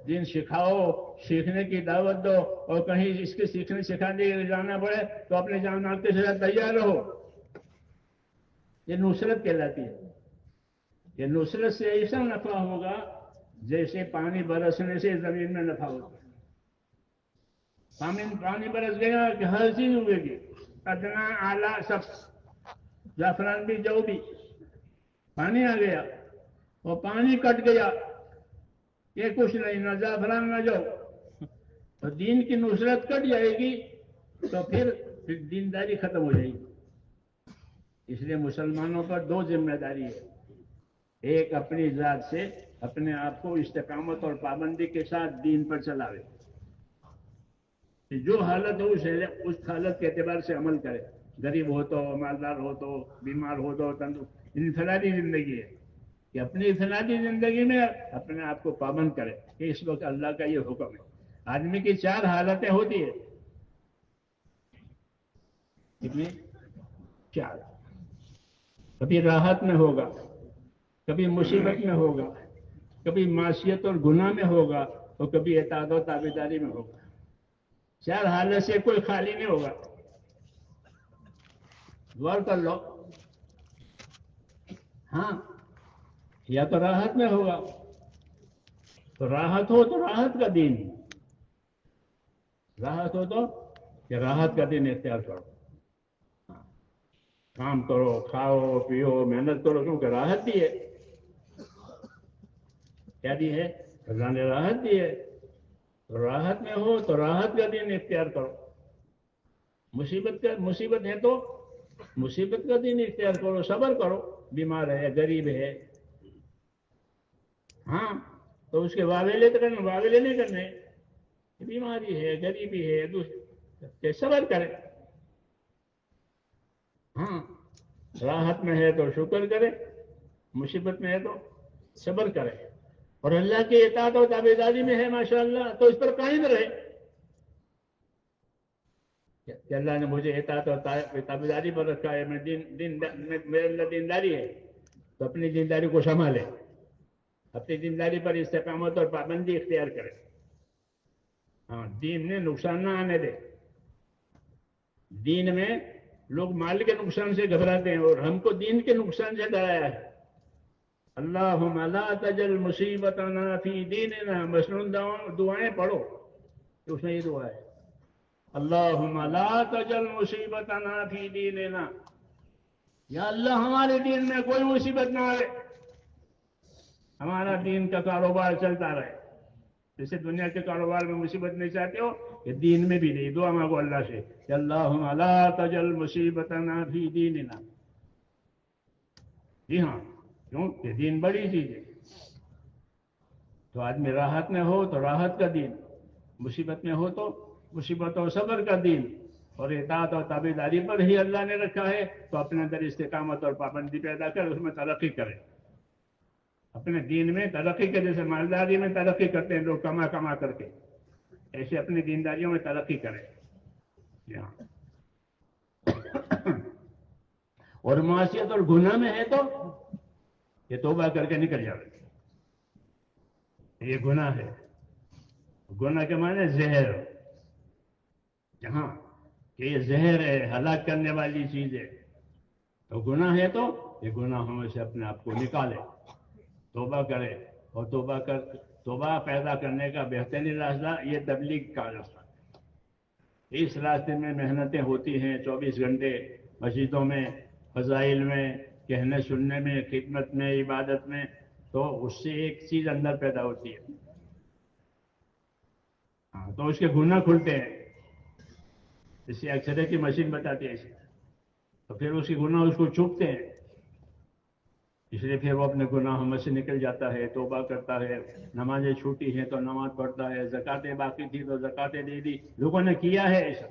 دین سکھاؤ، سیکھنے کی دعوت دو. اور کہیں اس کے سیکھنے سکھانے کے لیے جانا پڑے تو اپنے جان مال کے ساتھ تیار رہو. یہ نصرت کہلاتی ہے. یہ نصرت سے ایسا نفع ہوگا جیسے پانی برسنے سے زمین میں نفع ہوتا ہے. پانی برس گیا کہ ہر چیز اگے گی، ادنا اعلیٰ سب. زعفران بھی، جو بھی. پانی آ گیا اور پانی کٹ گیا، یہ کچھ نہیں، نہ زعفران نہ جو. تو دین کی نصرت کٹ جائے گی تو پھر دینداری ختم ہو جائے گی. اس لیے مسلمانوں پر دو ذمہ داری ہے. ایک اپنی ذات سے اپنے آپ کو استقامت اور پابندی کے ساتھ دین پر چلاوے، جو حالت ہو اس حالت کے اعتبار سے عمل کرے. غریب ہو تو، مالدار ہو تو، بیمار ہو تو، تندرست، انفرادی زندگی ہے کہ اپنی انفرادی زندگی میں اپنے آپ کو پابند کرے کہ اس وقت اللہ کا یہ حکم ہے۔ آدمی کی 4 حالتیں ہوتی ہیں، کتنی؟ 4۔ کبھی راحت میں ہوگا، کبھی مصیبت میں ہوگا، کبھی معصیت اور گناہ میں ہوگا، اور کبھی اطاعت و تابعداری میں ہوگا۔ 4 حالت سے کوئی خالی نہیں ہوگا۔ غور کر لو۔ ہاں، یا تو راحت میں ہوگا، تو راحت ہو تو راحت کا دین، راحت ہو تو کہ راحت کا دین اختیار کرو، کام کرو، کھاؤ پیو، محنت کرو، کیونکہ راحت دی ہے۔ کیا دی ہے؟ اللہ نے راحت دی ہے۔ تو راحت میں ہو تو راحت کا دین اختیار کرو، مصیبت ہے تو مصیبت کا دین اختیار کرو، صبر کرو، بیمار ہے، غریب ہے، ہاں تو اس کے واویلے نہیں کرنے، بیماری ہے، غریبی ہے، صبر کرے۔ ہاں، راحت میں ہے تو شکر کرے، مصیبت میں ہے تو صبر کرے، اور اللہ کی اطاعت و تابعداری میں ہے ماشاءاللہ تو اس پر قائم رہے کہ اللہ نے مجھے اطاعت اور تابعداری پر رکھا ہے، میرے اللہ دینداری ہے، تو اپنی دینداری کو سنبھالے، اپنی دینداری پر استقامت اور پابندی اختیار کرے۔ ہاں، دین میں نقصان نہ آنے دے۔ دین میں لوگ مال کے نقصان سے گھبراتے ہیں، اور ہم کو دین کے نقصان سے ڈرایا ہے۔ اللہم لا تجل مصیبتنا فی دیننا، مسنون دعائیں پڑھو تو اس میں یہ دعا ہے، اللہم لا تجل مصیبتنا فی دیننا، یا اللہ ہمارے دین میں کوئی مصیبت نہ آئے، ہمارا دین کا کاروبار چلتا رہے۔ جیسے دنیا کے کاروبار میں مصیبت نہیں چاہتے ہو، کہ دین میں بھی نہیں، دعا مانگو اللہ سے کہ اللہم لا تجل مصیبتنا فی دیننا۔ جی ہاں، کیوں کہ دین بڑی چیز ہے۔ تو آدمی راحت میں ہو تو راحت کا دین، مصیبت میں ہو تو مصیبت و صبر کا دین، اور اطاعت اور تابعداری پر ہی اللہ نے رکھا ہے، تو اپنے اندر استقامت اور پابندی پیدا کر اس میں ترقی کرے، اپنے دین میں ترقی کرے۔ جیسے مالداری میں ترقی کرتے ہیں لوگ کما کر کے، ایسے اپنی دینداریوں میں ترقی کرے۔ اور معصیت اور گناہ میں ہے تو یہ توبہ کر کے نکل جائے، یہ گناہ ہے۔ گناہ کے معنی زہر، جہاں کہ یہ زہر ہے، ہلاک کرنے والی چیز ہے، تو گناہ ہے تو یہ گناہوں میں سے اپنے آپ کو نکالے، توبہ کرے، اور توبہ پیدا کرنے کا بہترین راستہ یہ تبلیغ کا راستہ۔ اس راستے میں محنتیں ہوتی ہیں 24 گھنٹے، مسجدوں میں، فضائل میں، کہنے سننے میں، خدمت میں، عبادت میں، تو اس سے ایک چیز اندر پیدا ہوتی ہے، تو اس کے گناہ کھلتے ہیں۔ اسے اکثر کی مشین بتاتی ہے، تو پھر اس کے گناہ اس کو چوبتے ہیں، اس لیے پھر وہ اپنے گناہوں میں سے نکل جاتا ہے، توبہ کرتا ہے، نمازیں چھوٹی ہیں تو نماز پڑھتا ہے، زکاتیں باقی تھی تو زکاتیں دے دی۔ لوگوں نے کیا ہے ایسا،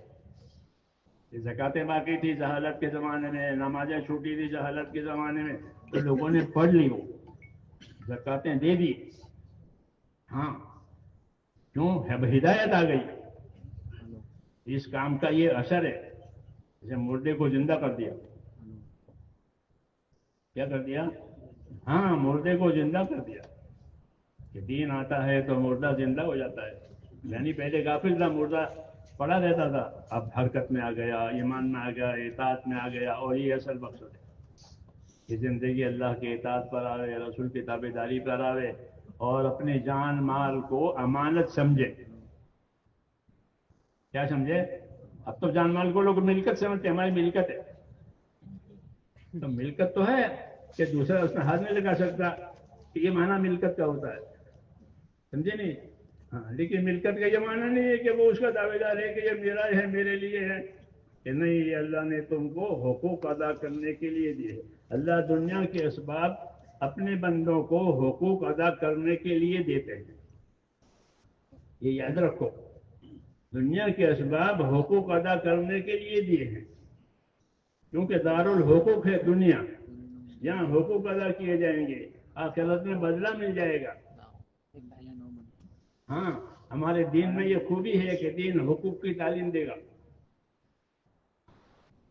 زکاتیں باقی تھی جہالت کے زمانے میں، نمازیں چھوٹی تھی جہالت کے زمانے میں، تو لوگوں نے پڑھ لی، وہ زکاتیں دے دی۔ ہاں، کیوں؟ اب ہدایت آ گئی، اس کام کا یہ اثر ہے۔ جیسے مردے کو زندہ کر دیا، کیا کر دیا؟ ہاں، مردے کو زندہ کر دیا، کہ دین آتا ہے تو مردہ زندہ ہو جاتا ہے۔ یعنی پہلے غافل تھا، مردہ پڑا رہتا تھا، اب حرکت میں آ گیا، ایمان میں آ گیا، اطاعت میں آ گیا، اور یہ اصل مقصد ہے کہ زندگی اللہ کے اطاعت پر آوے، رسول کی تابعداری پر آوے، اور اپنے جان مال کو امانت سمجھے۔ کیا سمجھے؟ اب تو جان مال کو لوگ ملکت سمجھتے ہیں، ہماری ملکت ہے، تو ملکت تو ہے کہ دوسرا اس میں ہاتھ نہیں لگا سکتا، کہ یہ معنی ملکت کا ہوتا ہے، سمجھے نہیں؟ ہاں، لیکن ملکت کا یہ معنی نہیں ہے کہ وہ اس کا دعوے دار ہے کہ یہ میرا ہے، میرے لیے ہے، کہ نہیں، یہ اللہ نے تم کو حقوق ادا کرنے کے لیے دیے۔ اللہ دنیا کے اسباب اپنے بندوں کو حقوق ادا کرنے کے لیے دیتے ہیں، یہ یاد رکھو، دنیا کے اسباب حقوق ادا کرنے کے لیے دیے ہیں۔ کیونکہ دارالحقوق ہے دنیا، یہاں حقوق ادا کیے جائیں گے، آخرت میں بدلہ مل جائے گا۔ ہاں، ہمارے دین میں یہ خوبی ہے کہ دین حقوق کی تعلیم دے گا،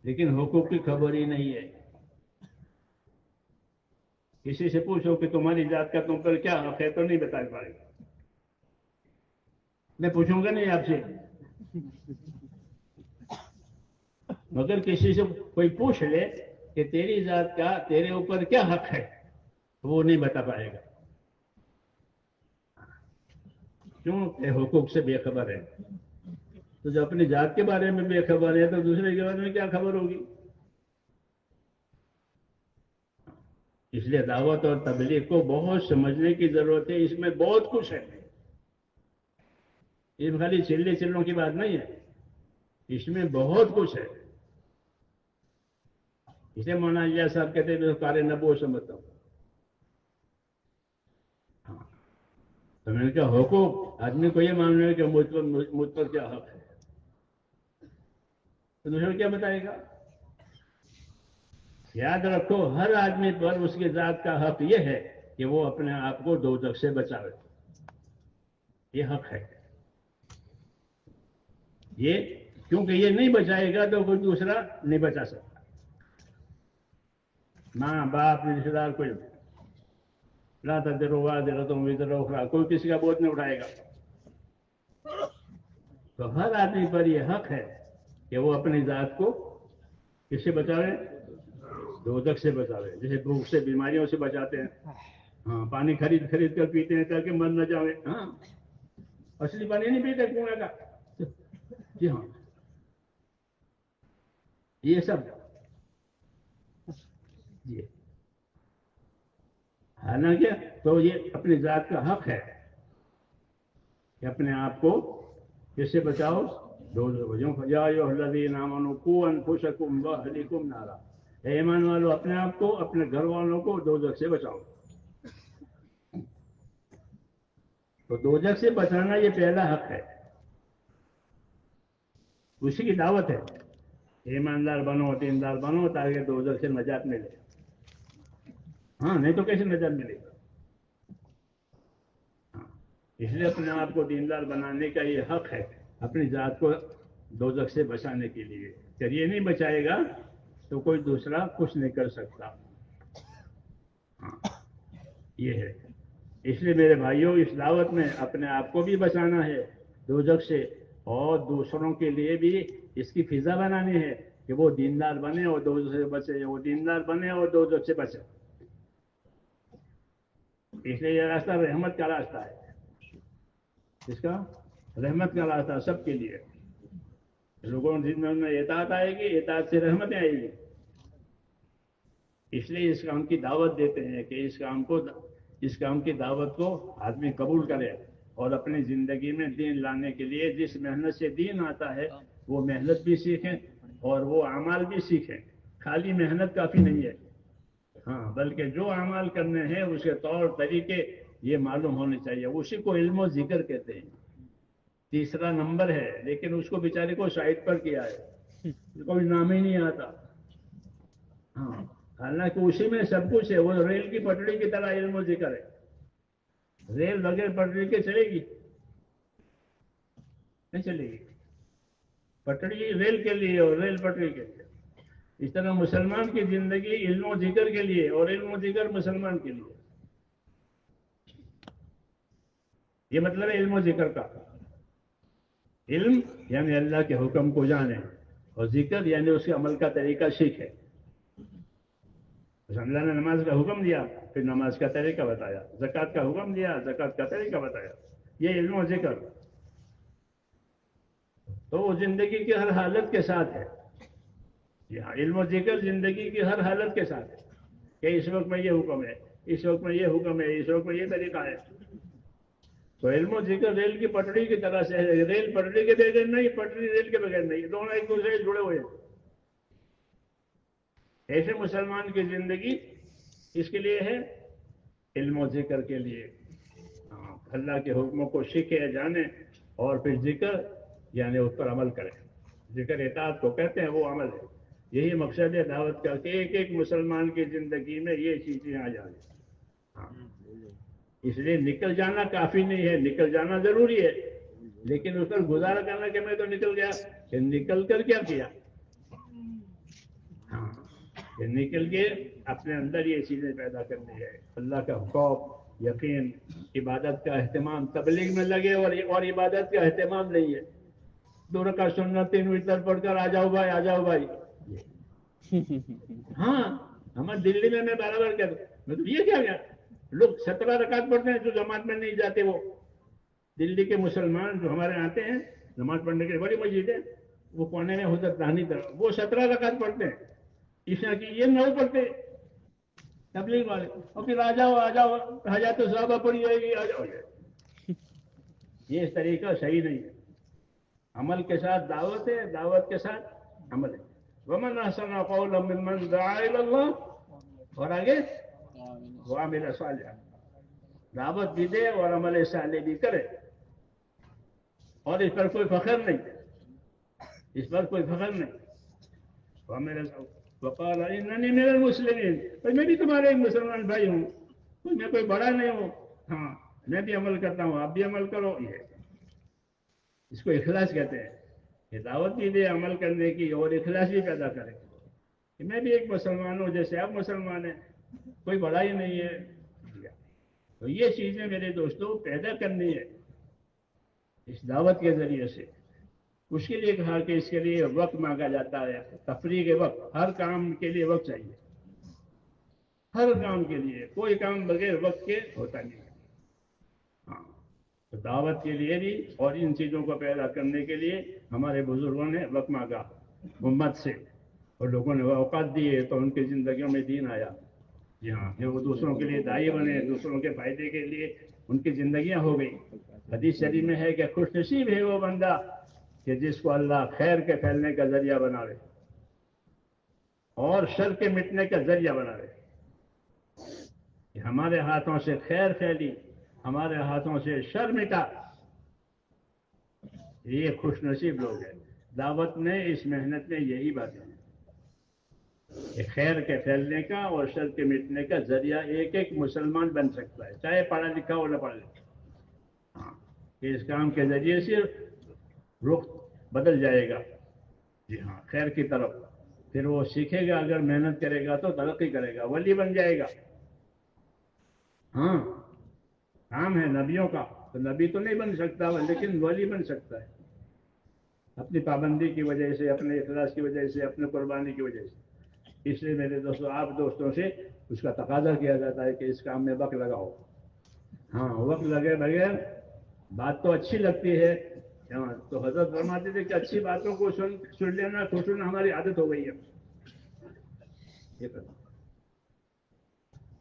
لیکن حقوق کی خبر ہی نہیں ہے۔ کسی سے پوچھو کہ تمہاری ذات کا تم پر کیا حق ہے تو نہیں بتا پائے گا۔ میں پوچھوں گا نہیں آپ سے، مگر کسی سے کوئی پوچھ لے کہ تیری ذات کا تیرے اوپر کیا حق ہے تو وہ نہیں بتا پائے گا، کیوں کہ حقوق سے بے خبر ہے۔ تو جو اپنی ذات کے بارے میں بے خبر ہے تو دوسرے کے بارے میں کیا خبر ہوگی؟ اس لیے دعوت اور تبلیغ کو بہت سمجھنے کی ضرورت ہے، اس میں بہت کچھ ہے، یہ خالی چلے چلوں کی بات نہیں ہے، اس میں بہت کچھ ہے۔ اسے مولانا الیاس صاحب کہتے ہیں کار نبوت سمجھتا ہوں۔ تو میں نے کہا حقوق، آدمی کو یہ معلوم ہے کہ مجھ پر کیا حق ہے، تو دوسرے کیا بتائے گا؟ یاد رکھو ہر آدمی پر اس کی ذات کا حق یہ ہے کہ وہ اپنے آپ کو دوزخ سے بچاوے، یہ حق ہے یہ، کیونکہ یہ نہیں بچائے گا تو کوئی دوسرا نہیں بچا سکتا۔ ماں باپ رشتے دار کوئی لا تقدر وازرۃ وزر اخرى، کوئی کسی کا بوجھ نہیں اٹھائے گا۔ تو ہر آدمی پر یہ حق ہے کہ وہ اپنی ذات کو کس سے بچاوے؟ دوزخ سے بچاوے، جیسے بھوک سے بیماریوں سے بچاتے ہیں، ہاں پانی خرید کر پیتے ہیں تاکہ مر نہ جاوے، ہاں اصلی پانی نہیں پیتے کنویں کا، جی ہاں یہ سب جی، حالانکہ تو یہ اپنی ذات کا حق ہے کہ اپنے آپ کو کس سے بچاؤ؟ یا ایھا الذین آمنوا قوا انفسکم واہلیکم نارا، اے ایمان والو اپنے آپ کو اپنے گھر والوں کو دوزخ سے بچاؤ۔ تو دوزخ سے بچانا یہ پہلا حق ہے، اسی کی دعوت ہے، ایماندار بنو دیندار بنو تاکہ دوزخ سے نجات ملے، ہاں نہیں تو کیسے نجات ملے گا؟ اس لیے اپنے آپ کو دیندار بنانے کا یہ حق ہے، اپنی ذات کو دوزخ سے بچانے کے لیے۔ اگر یہ نہیں بچائے گا تو کوئی دوسرا کچھ نہیں کر سکتا، یہ ہے۔ اس لیے میرے بھائیوں اس دعوت میں اپنے آپ کو بھی بچانا ہے دوزخ سے، اور دوسروں کے لیے بھی اس کی فضا بنانی ہے کہ وہ دیندار بنے اور دوزخ سے بچے، وہ دیندار بنے اور دوزخ سے بچے۔ اس لیے یہ راستہ رحمت کا راستہ ہے، اس کا رحمت کا راستہ سب کے لیے۔ لوگوں جن میں اطاعت آئے گی، اطاعت سے رحمتیں آئے گی۔ اس لیے اس کام کی دعوت دیتے ہیں کہ اس کام کی دعوت کو آدمی قبول کرے اور اپنی زندگی میں دین لانے کے لیے جس محنت سے دین آتا ہے وہ محنت بھی سیکھیں اور وہ اعمال بھی سیکھیں۔ خالی محنت کافی نہیں ہے، ہاں بلکہ جو اعمال کرنے ہیں اس کے طور طریقے یہ معلوم ہونے چاہیے، اسی کو علم و ذکر کہتے ہیں۔ تیسرا نمبر ہے، لیکن اس کو بیچارے کو سائٹ پر کیا ہے، کوئی نام ہی نہیں آتا، ہاں حالانکہ اسی میں سب کچھ ہے، وہ ریل کی پٹڑی کی طرح علم و ذکر ہے۔ ریل بغیر پٹڑی کے چلے گی؟ نہیں چلے گی، پٹڑی ریل کے لیے اور ریل پٹڑی کے لیے۔ اس طرح مسلمان کی زندگی علم و ذکر کے لیے اور علم و ذکر مسلمان کے لیے، یہ مطلب ہے علم و ذکر کا۔ علم یعنی اللہ کے حکم کو جانے، اور ذکر یعنی اس کے عمل کا طریقہ سیکھے۔ اللہ نے نماز کا حکم دیا، پھر نماز کا طریقہ بتایا، زکوٰۃ کا حکم دیا، زکوٰۃ کا طریقہ بتایا، یہ علم و ذکر۔ تو وہ زندگی کی ہر حالت کے ساتھ ہے، یہاں علم و ذکر زندگی کی ہر حالت کے ساتھ ہے کہ اس وقت میں یہ حکم ہے، اس وقت میں یہ حکم ہے، اس وقت میں یہ طریقہ ہے۔ تو علم و ذکر ریل کی پٹڑی کی طرح سے ہے، ریل پٹڑی کے بغیر نہیں، پٹڑی ریل کے بغیر نہیں، دونوں ایک دوسرے سے جڑے ہوئے ہیں۔ ایسے مسلمان کی زندگی اس کے لیے ہے، علم و ذکر کے لیے، اللہ کے حکموں کو سیکھے جانے، اور پھر ذکر یعنی اس پر عمل کرے۔ ذکر اطاعت کو کہتے ہیں، وہ عمل ہے۔ یہی مقصد ہے دعوت کا کہ ایک ایک مسلمان کی زندگی میں یہ چیزیں آ جائیں. اس لیے نکل جانا کافی نہیں ہے، نکل جانا ضروری ہے، لیکن اس پر گزارا کرنا کہ میں تو نکل گیا، کہ نکل کر کیا کیا؟ ہاں، کہ نکل کے اپنے اندر یہ چیزیں پیدا کرنی ہے، اللہ کا خوف، یقین، عبادت کا اہتمام. تبلیغ میں لگے اور عبادت کا اہتمام نہیں ہے. 2 رکعت سنت 3 وتر پڑھ کر آ جاؤ بھائی، آ جاؤ بھائی. ہاں، ہمارے دلی میں برابر کہتا ہوں، یہ کیا گیا؟ لوگ 17 رکعت پڑھتے ہیں جو جماعت میں نہیں جاتے. وہ دلی کے مسلمان جو ہمارے آتے ہیں نماز پڑھنے کے لیے، بڑی مسجد ہے، وہ کونے میں حضرت دہانی طرف، وہ 17 رکعت پڑھتے ہیں. عشاء کی یہ 9 پڑھتے تبلیغ والے، اور پھر آ جاؤ آ جاؤ، حجات صحابہ پڑھی جائے گی، آ جاؤ. یہ طریقہ صحیح نہیں ہے. عمل کے ساتھ دعوت ہے، دعوت کے ساتھ عمل ہے. ومن احسن قولا ممن دعا الى اللہ، اور آگے وعمل صالحا، دعوت بھی دے اور عمل صالح بھی کرے. اور اس پر کوئی فخر نہیں، اس پر کوئی فخر نہیں. وقال اننی من المسلمین، میں بھی تمہارے ایک مسلمان بھائی ہوں، میں کوئی بڑا نہیں ہوں. ہاں، میں بھی عمل کرتا ہوں، آپ بھی عمل کرو. یہ اس کو اخلاص کہتے ہیں، کہ دعوت بھی دے عمل کرنے کی اور اخلاص بھی پیدا کرے کہ میں بھی ایک مسلمان ہوں جیسے آپ مسلمان ہیں، کوئی بڑائی نہیں ہے. تو یہ چیزیں میرے دوستوں پیدا کرنی ہے اس دعوت کے ذریعے سے. اس کے لیے کہا کہ اس کے لیے وقت مانگا جاتا ہے، تفریح کے وقت. ہر کام کے لیے وقت چاہیے، ہر کام کے لیے. کوئی کام بغیر وقت کے ہوتا نہیں. ہاں، تو دعوت کے لیے بھی اور ان چیزوں کو پیدا کرنے کے لیے ہمارے بزرگوں نے وقت مانگا امت سے، اور لوگوں نے اوقات دیے تو ان کی زندگیوں میں دین آیا. جی ہاں، جو وہ دوسروں کے لیے داعی بنے، دوسروں کے فائدے کے لیے ان کی زندگیاں ہو گئی. حدیث شریف میں ہے کہ خوش نصیب ہے وہ بندہ کہ جس کو اللہ خیر کے پھیلنے کا ذریعہ بناوے اور شر کے مٹنے کا ذریعہ بناوے. کہ ہمارے ہاتھوں سے خیر پھیلی، ہمارے ہاتھوں سے شر مٹا، یہ خوش نصیب لوگ ہیں. دعوت میں اس محنت میں یہی بات ہے کہ خیر کے پھیلنے کا اور شر کے مٹنے کا ذریعہ ایک ایک مسلمان بن سکتا ہے، چاہے پڑھا لکھا ہو نہ پڑھا لکھا. ہاں، کہ اس کام کے ذریعے سے رخ بدل جائے گا. جی ہاں، خیر کی طرف. پھر وہ سیکھے گا، اگر محنت کرے گا تو ترقی کرے گا، ولی بن جائے گا. ہاں، کام ہے نبیوں کا، تو نبی تو نہیں بن سکتا لیکن ولی بن سکتا ہے، اپنی پابندی کی وجہ سے، اپنے اخلاص کی وجہ سے، اپنے قربانی کی وجہ سے. اس لیے میرے دوستوں، آپ دوستوں سے اس کا تقاضا کیا جاتا ہے کہ اس کام میں وقت لگاؤ. ہاں، وقت لگے بغیر بات تو اچھی لگتی ہے. تو حضرت فرماتے تھے کہ اچھی باتوں کو سن لینا، خوش ہونا ہماری عادت ہو گئی ہے.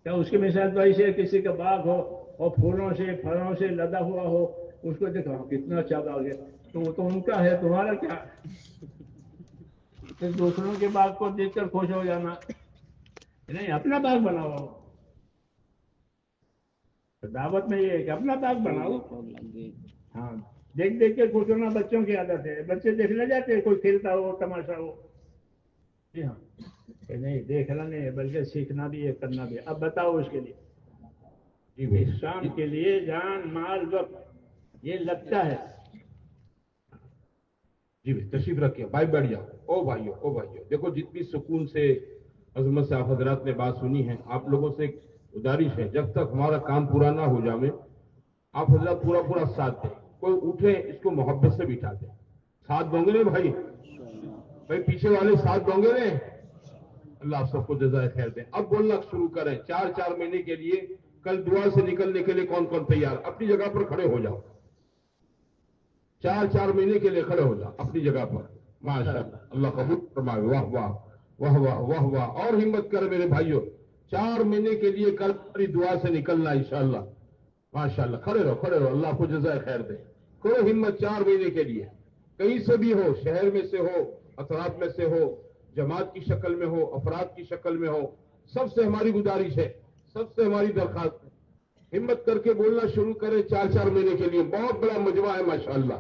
کیا اس کی مثال تو ایسے کسی کا باغ ہو اور پھولوں سے پھلوں سے لدا ہوا ہو، اس کو دیکھو کتنا اچھا باغ ہے، تو وہ تو ان کا ہے، تمہارا کیا؟ پھر دوسروں کے باغ کو دیکھ کر خوش ہو جانا نہیں، اپنا باغ بناؤ. دعوت میں یہ ہے کہ اپنا باغ بناؤ. ہاں، دیکھ دیکھ کے خوش ہونا بچوں کی عادت ہے. بچے دیکھنے جاتے ہیں، کوئی کھیلتا ہو، تماشا ہو. جی ہاں، کہ نہیں دیکھنا نہیں ہے بلکہ سیکھنا بھی ہے، کرنا بھی ہے. اب بتاؤ اس کے لیے، اس کام کے لیے جان مال وقت یہ لگتا ہے. جی بھائی تشریف رکھیے، بھائی بیٹھ جاؤ. او بھائیو دیکھو جتنی سکون سے عظمت سے آپ حضرات نے بات سنی ہے، آپ لوگوں سے ایک گزارش ہے، جب تک ہمارا کام پورا نہ ہو جائے آپ حضرات پورا ساتھ دیں. کوئی اٹھے اس کو محبت سے بٹھا دیں. ساتھ دوں گے بھائی پیچھے والے ساتھ دوں گے. اللہ آپ سب کو جزائے خیر دیں. اب بولنا شروع کریں. 4 مہینے کے لیے کل دعا سے نکلنے کے لیے کون کون تیار؟ اپنی جگہ پر کھڑے ہو جاؤ. 4 مہینے کے لیے کھڑے ہو جاؤ اپنی جگہ پر. ماشاءاللہ، اللہ قبول فرمائے. واہ واہ واہ واہ واہ واہ. اور ہمت کرے میرے بھائیوں، 4 مہینے کے لیے کل اپنی دعا سے نکلنا انشاءاللہ. ماشاءاللہ، کھڑے رہو. اللہ آپ کو جزائے خیر دے. کرو ہمت 4 مہینے کے لیے. کہیں سے بھی ہو، شہر میں سے ہو، اطراف میں سے ہو، جماعت کی شکل میں ہو، افراد کی شکل میں ہو، سب سے ہماری گزارش ہے، سب سے ہماری درخواست ہے، ہمت کر کے بولنا شروع کریں. 4 مہینے کے لیے بہت بڑا مجمع ہے ماشاءاللہ.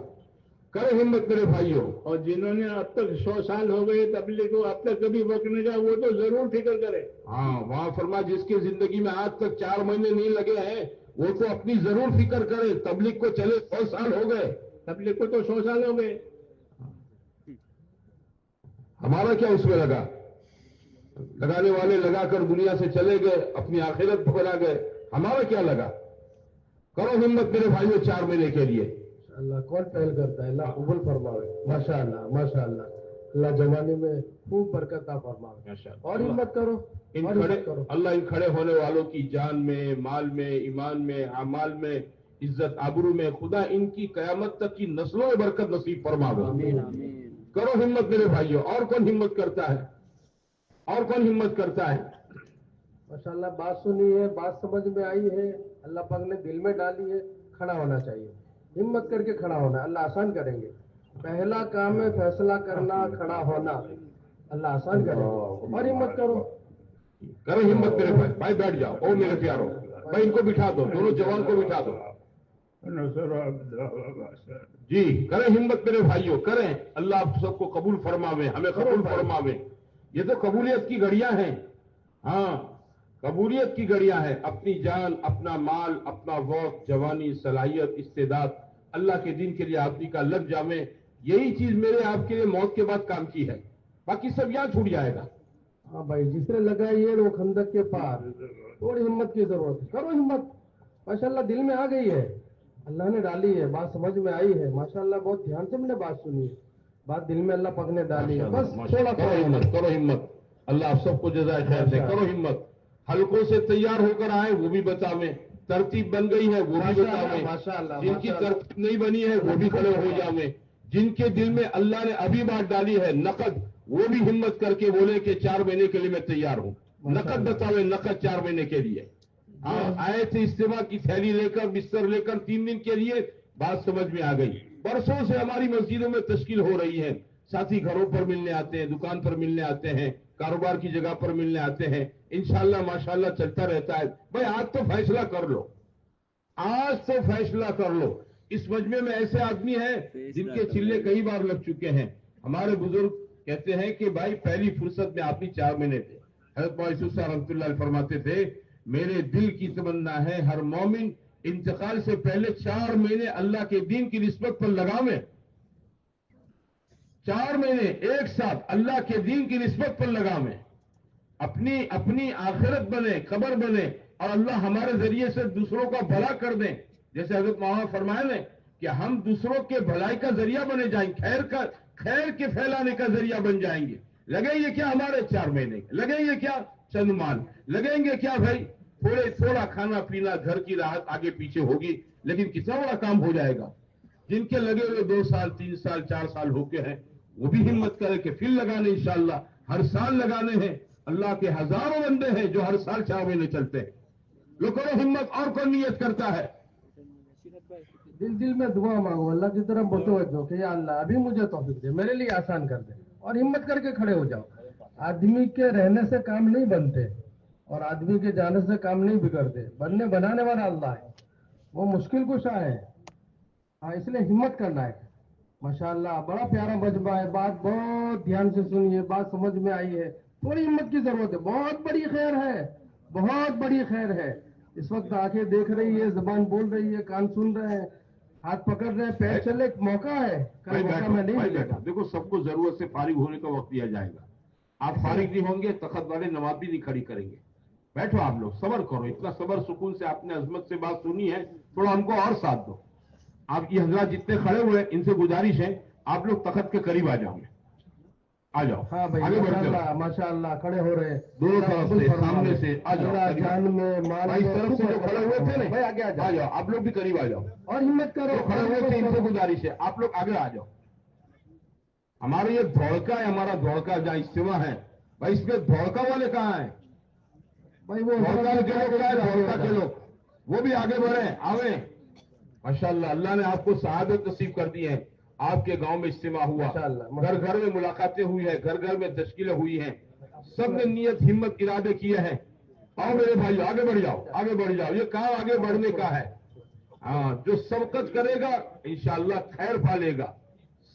کریں ہمت میرے بھائیوں. اور جنہوں نے اب تک 100 سال ہو گئے تبلیغ کو اب تک کبھی وقت نہیں جا وہ تو ضرور فکر کرے. ہاں وہاں فرما جس کی زندگی میں آج تک 4 مہینے نہیں لگے ہیں وہ تو اپنی ضرور فکر کرے. تبلیغ کو چلے 100 سال ہو گئے. تبلیغ کو تو 100 سال ہو گئے. ہمارا کیا اس میں لگا؟ لگانے والے لگا کر دنیا سے چلے گئے, اپنی آخرت بنا گئے. ہمارا کیا لگا؟ کرو ہمت میرے بھائیوں 4 مہینے کے لیے. اللہ کون پہل کرتا ہے؟ اللہ قبول فرماوے. ماشاء اللہ ماشاء اللہ. اللہ جوانی میں خوب برکت عطا فرماوے. اور ہمت کرو اور ہمت کرو. اللہ ان کھڑے ہونے والوں کی جان میں, مال میں, ایمان میں, اعمال میں, عزت آبرو میں خدا ان کی قیامت تک کی نسلوں میں برکت نصیب فرماوے. کرو ہمت میرے بھائیوں. اور کون ہمت کرتا ہے؟ اور کون ہمت کرتا ہے؟ ماشاء اللہ بات سنی ہے, بات سمجھ میں آئی ہے, اللہ پاک نے دل میں ڈالی ہے. کھڑا ہونا چاہیے, ہمت کر کے کھڑا ہونا. اللہ آسان کریں گے. پہلا کام ہے فیصلہ کرنا, کھڑا ہونا. اللہ آسان کریں گے. اور ہمت کرو. کرو ہمت میرے بھائی. بھائی بیٹھ جاؤ. او میرے پیارو بھائی ان کو بٹھا دو, دونوں جوان کو بٹھا دو. جی کریں ہمت میرے بھائیوں, کریں. اللہ آپ سب کو قبول فرماوے, ہمیں قبول فرماوے. یہ تو قبولیت کی گھڑیاں ہیں. ہاں قبولیت کی گھڑیاں ہیں. اپنی جان, اپنا مال, اپنا وقت, جوانی, صلاحیت, استعداد اللہ کے دین کے لیے آدمی کا لگ جامے. یہی چیز میرے آپ کے لیے موت کے بعد کام کی ہے. باقی سب یہاں چھوٹ جائے گا. ہاں بھائی جس نے لگائی ہے وہ خندق کے پار. تھوڑی ہمت کی ضرورت ہے. کرو ہمت. ماشاء اللہ دل میں آ گئی ہے, اللہ نے ڈالی ہے, بات سمجھ میں آئی ہے. ماشاء اللہ بہت دھیان سے ہم نے بات سنی ہے, بات دل میں اللہ پاک نے ڈالی ہے. بس تھوڑا کرو ہمت, کرو ہمت. اللہ آپ سب کو جزائے خیر دے. کرو ہمت. حلقوں سے تیار ہو کر آئے وہ بھی بتاویں, ترتیب بن گئی ہے وہ بھی بتاویں, جن کی ترتیب نہیں بنی ہے وہ بھی کھڑے ہو جاویں, جن کے دل میں اللہ نے ابھی بات ڈالی ہے نقد وہ بھی ہمت کر کے بولے کہ 4 مہینے کے لیے میں تیار ہوں. نقد بتاویں, نقد 4 مہینے کے لیے. ہاں آئے تھے اجتماع کی تھیلی لے کر, بستر لے کر 3 دن کے لیے, بات سمجھ میں آ گئی. برسوں سے ہماری مسجدوں میں تشکیل ہو رہی ہے. ساتھی گھروں پر ملنے آتے ہیں, دکان پر ملنے آتے ہیں, کاروبار کی جگہ پر ملنے آتے ہیں. انشاءاللہ ماشاءاللہ چلتا رہتا ہے. بھائی آج تو فیصلہ کر لو, آج تو فیصلہ کر لو. اس مجمع میں ایسے آدمی ہیں جن کے چلے کئی بار لگ چکے ہیں. ہمارے بزرگ کہتے ہیں کہ بھائی پہلی فرصت میں آدمی 4 مہینے تھے. حضرت مولانا صاحب رحمۃ اللہ علیہ فرماتے تھے میرے دل کی تمنا ہے ہر مومن انتقال سے پہلے 4 مہینے اللہ کے دین کی نسبت پر لگاویں. 4 مہینے ایک ساتھ اللہ کے دین کی نسبت پر لگاویں. اپنی آخرت بنے, خبر بنے, اور اللہ ہمارے ذریعے سے دوسروں کا بھلا کر دیں. جیسے حضرت مولانا فرمائے نے کہ ہم دوسروں کے بھلائی کا ذریعہ بنے جائیں, خیر کے پھیلانے کا ذریعہ بن جائیں گے. لگیں گے کیا ہمارے 4 مہینے, لگیں گے کیا چند مال, لگیں گے کیا بھائی تھوڑا کھانا پینا, گھر کی راحت آگے پیچھے ہوگی, لیکن کتنا بڑا کام ہو جائے گا. جن کے لگے ہوئے 2 سال 3 سال 4 سال ہو کے ہیں وہ بھی ہمت کرے کہ پھر لگانے, انشاءاللہ ہر سال لگانے ہیں. اللہ کے ہزاروں بندے ہیں جو ہر سال 4 مہینے چلتے ہیں. لوگ کرو ہمت. اور کون نیت کرتا ہے؟ دل میں دعا مانگو, اللہ کی طرف متوجہ کہ یا اللہ ابھی مجھے توفیق دے, میرے لیے آسان کر دے, اور ہمت کر کے کھڑے ہو جاؤ. آدمی کے رہنے سے کام نہیں بنتے, اور آدمی کے جانے سے کام نہیں بگڑتے. بنانے والا اللہ ہے, وہ مشکل کشا ہے. ہاں اس لیے ہمت کرنا ہے. ماشاءاللہ بڑا پیارا مجمع ہے, بات بہت دھیان سے سنی ہے, بات سمجھ میں آئی ہے. تھوڑی ہمت کی ضرورت ہے. بہت بڑی خیر ہے, بہت بڑی خیر ہے. اس وقت آنکھیں دیکھ رہی ہے, زبان بول رہی ہے, کان سن رہے ہیں, ہاتھ پکڑ رہے ہیں, پیر چلے, ایک موقع ہے. کل موقع میں نہیں ملے گا. دیکھو سب کو ضرورت سے فارغ ہونے کا وقت دیا جائے گا. آپ فارغ نہیں ہوں گے تخت والے نماز بھی نہیں کھڑی کریں گے. بیٹھو آپ لوگ, صبر کرو. اتنا صبر سکون سے آپ نے عظمت سے بات سنی ہے, تھوڑا ہم کو اور ساتھ دو. آپ یہ حضرات جتنے کھڑے ہوئے ان سے گزارش ہے آپ لوگ تخت کے قریب آ جاؤ گے. آ جاؤ. ہاں بھائی آگے بڑھتے ہو. ماشاء اللہ کھڑے ہو رہے ہیں دونوں طرف سے, سامنے سے آ جاؤ. جان میں مال اس طرف سے جو کھڑے ہوئے تھے نا, بھائی آگے آ جاؤ. آپ لوگ بھی قریب آ جاؤ. اور ہمت کرو. جو کھڑے ہوئے تھے ان سے گزارش ہے آپ لوگ آگے آ جاؤ. ہمارا یہ دھوڑکا ہے, ہمارا دھوڑکا جہاں اجتماع ہے, بھائی اس میں دھوڑکا والے کہاں ہیں؟ بھائی وہ دھوڑکا کے لوگ کیا ہے, دھوڑکا کے لوگ وہ بھی آگے بڑھیں, آویں. ماشاءاللہ اللہ نے آپ کو سعادت نصیب کر دی ہے. آپ کے گاؤں میں اجتماع ہوا, گھر گھر میں ملاقاتیں ہوئی ہیں, گھر گھر میں تشکیلیں ہوئی ہیں, سب نے نیت ہمت ارادے کیے ہیں. آؤ میرے بھائی آگے بڑھ جاؤ, آگے بڑھ جاؤ. یہ کام آگے بڑھنے کا ہے. ہاں جو سبقت کرے گا انشاءاللہ خیر پالے گا.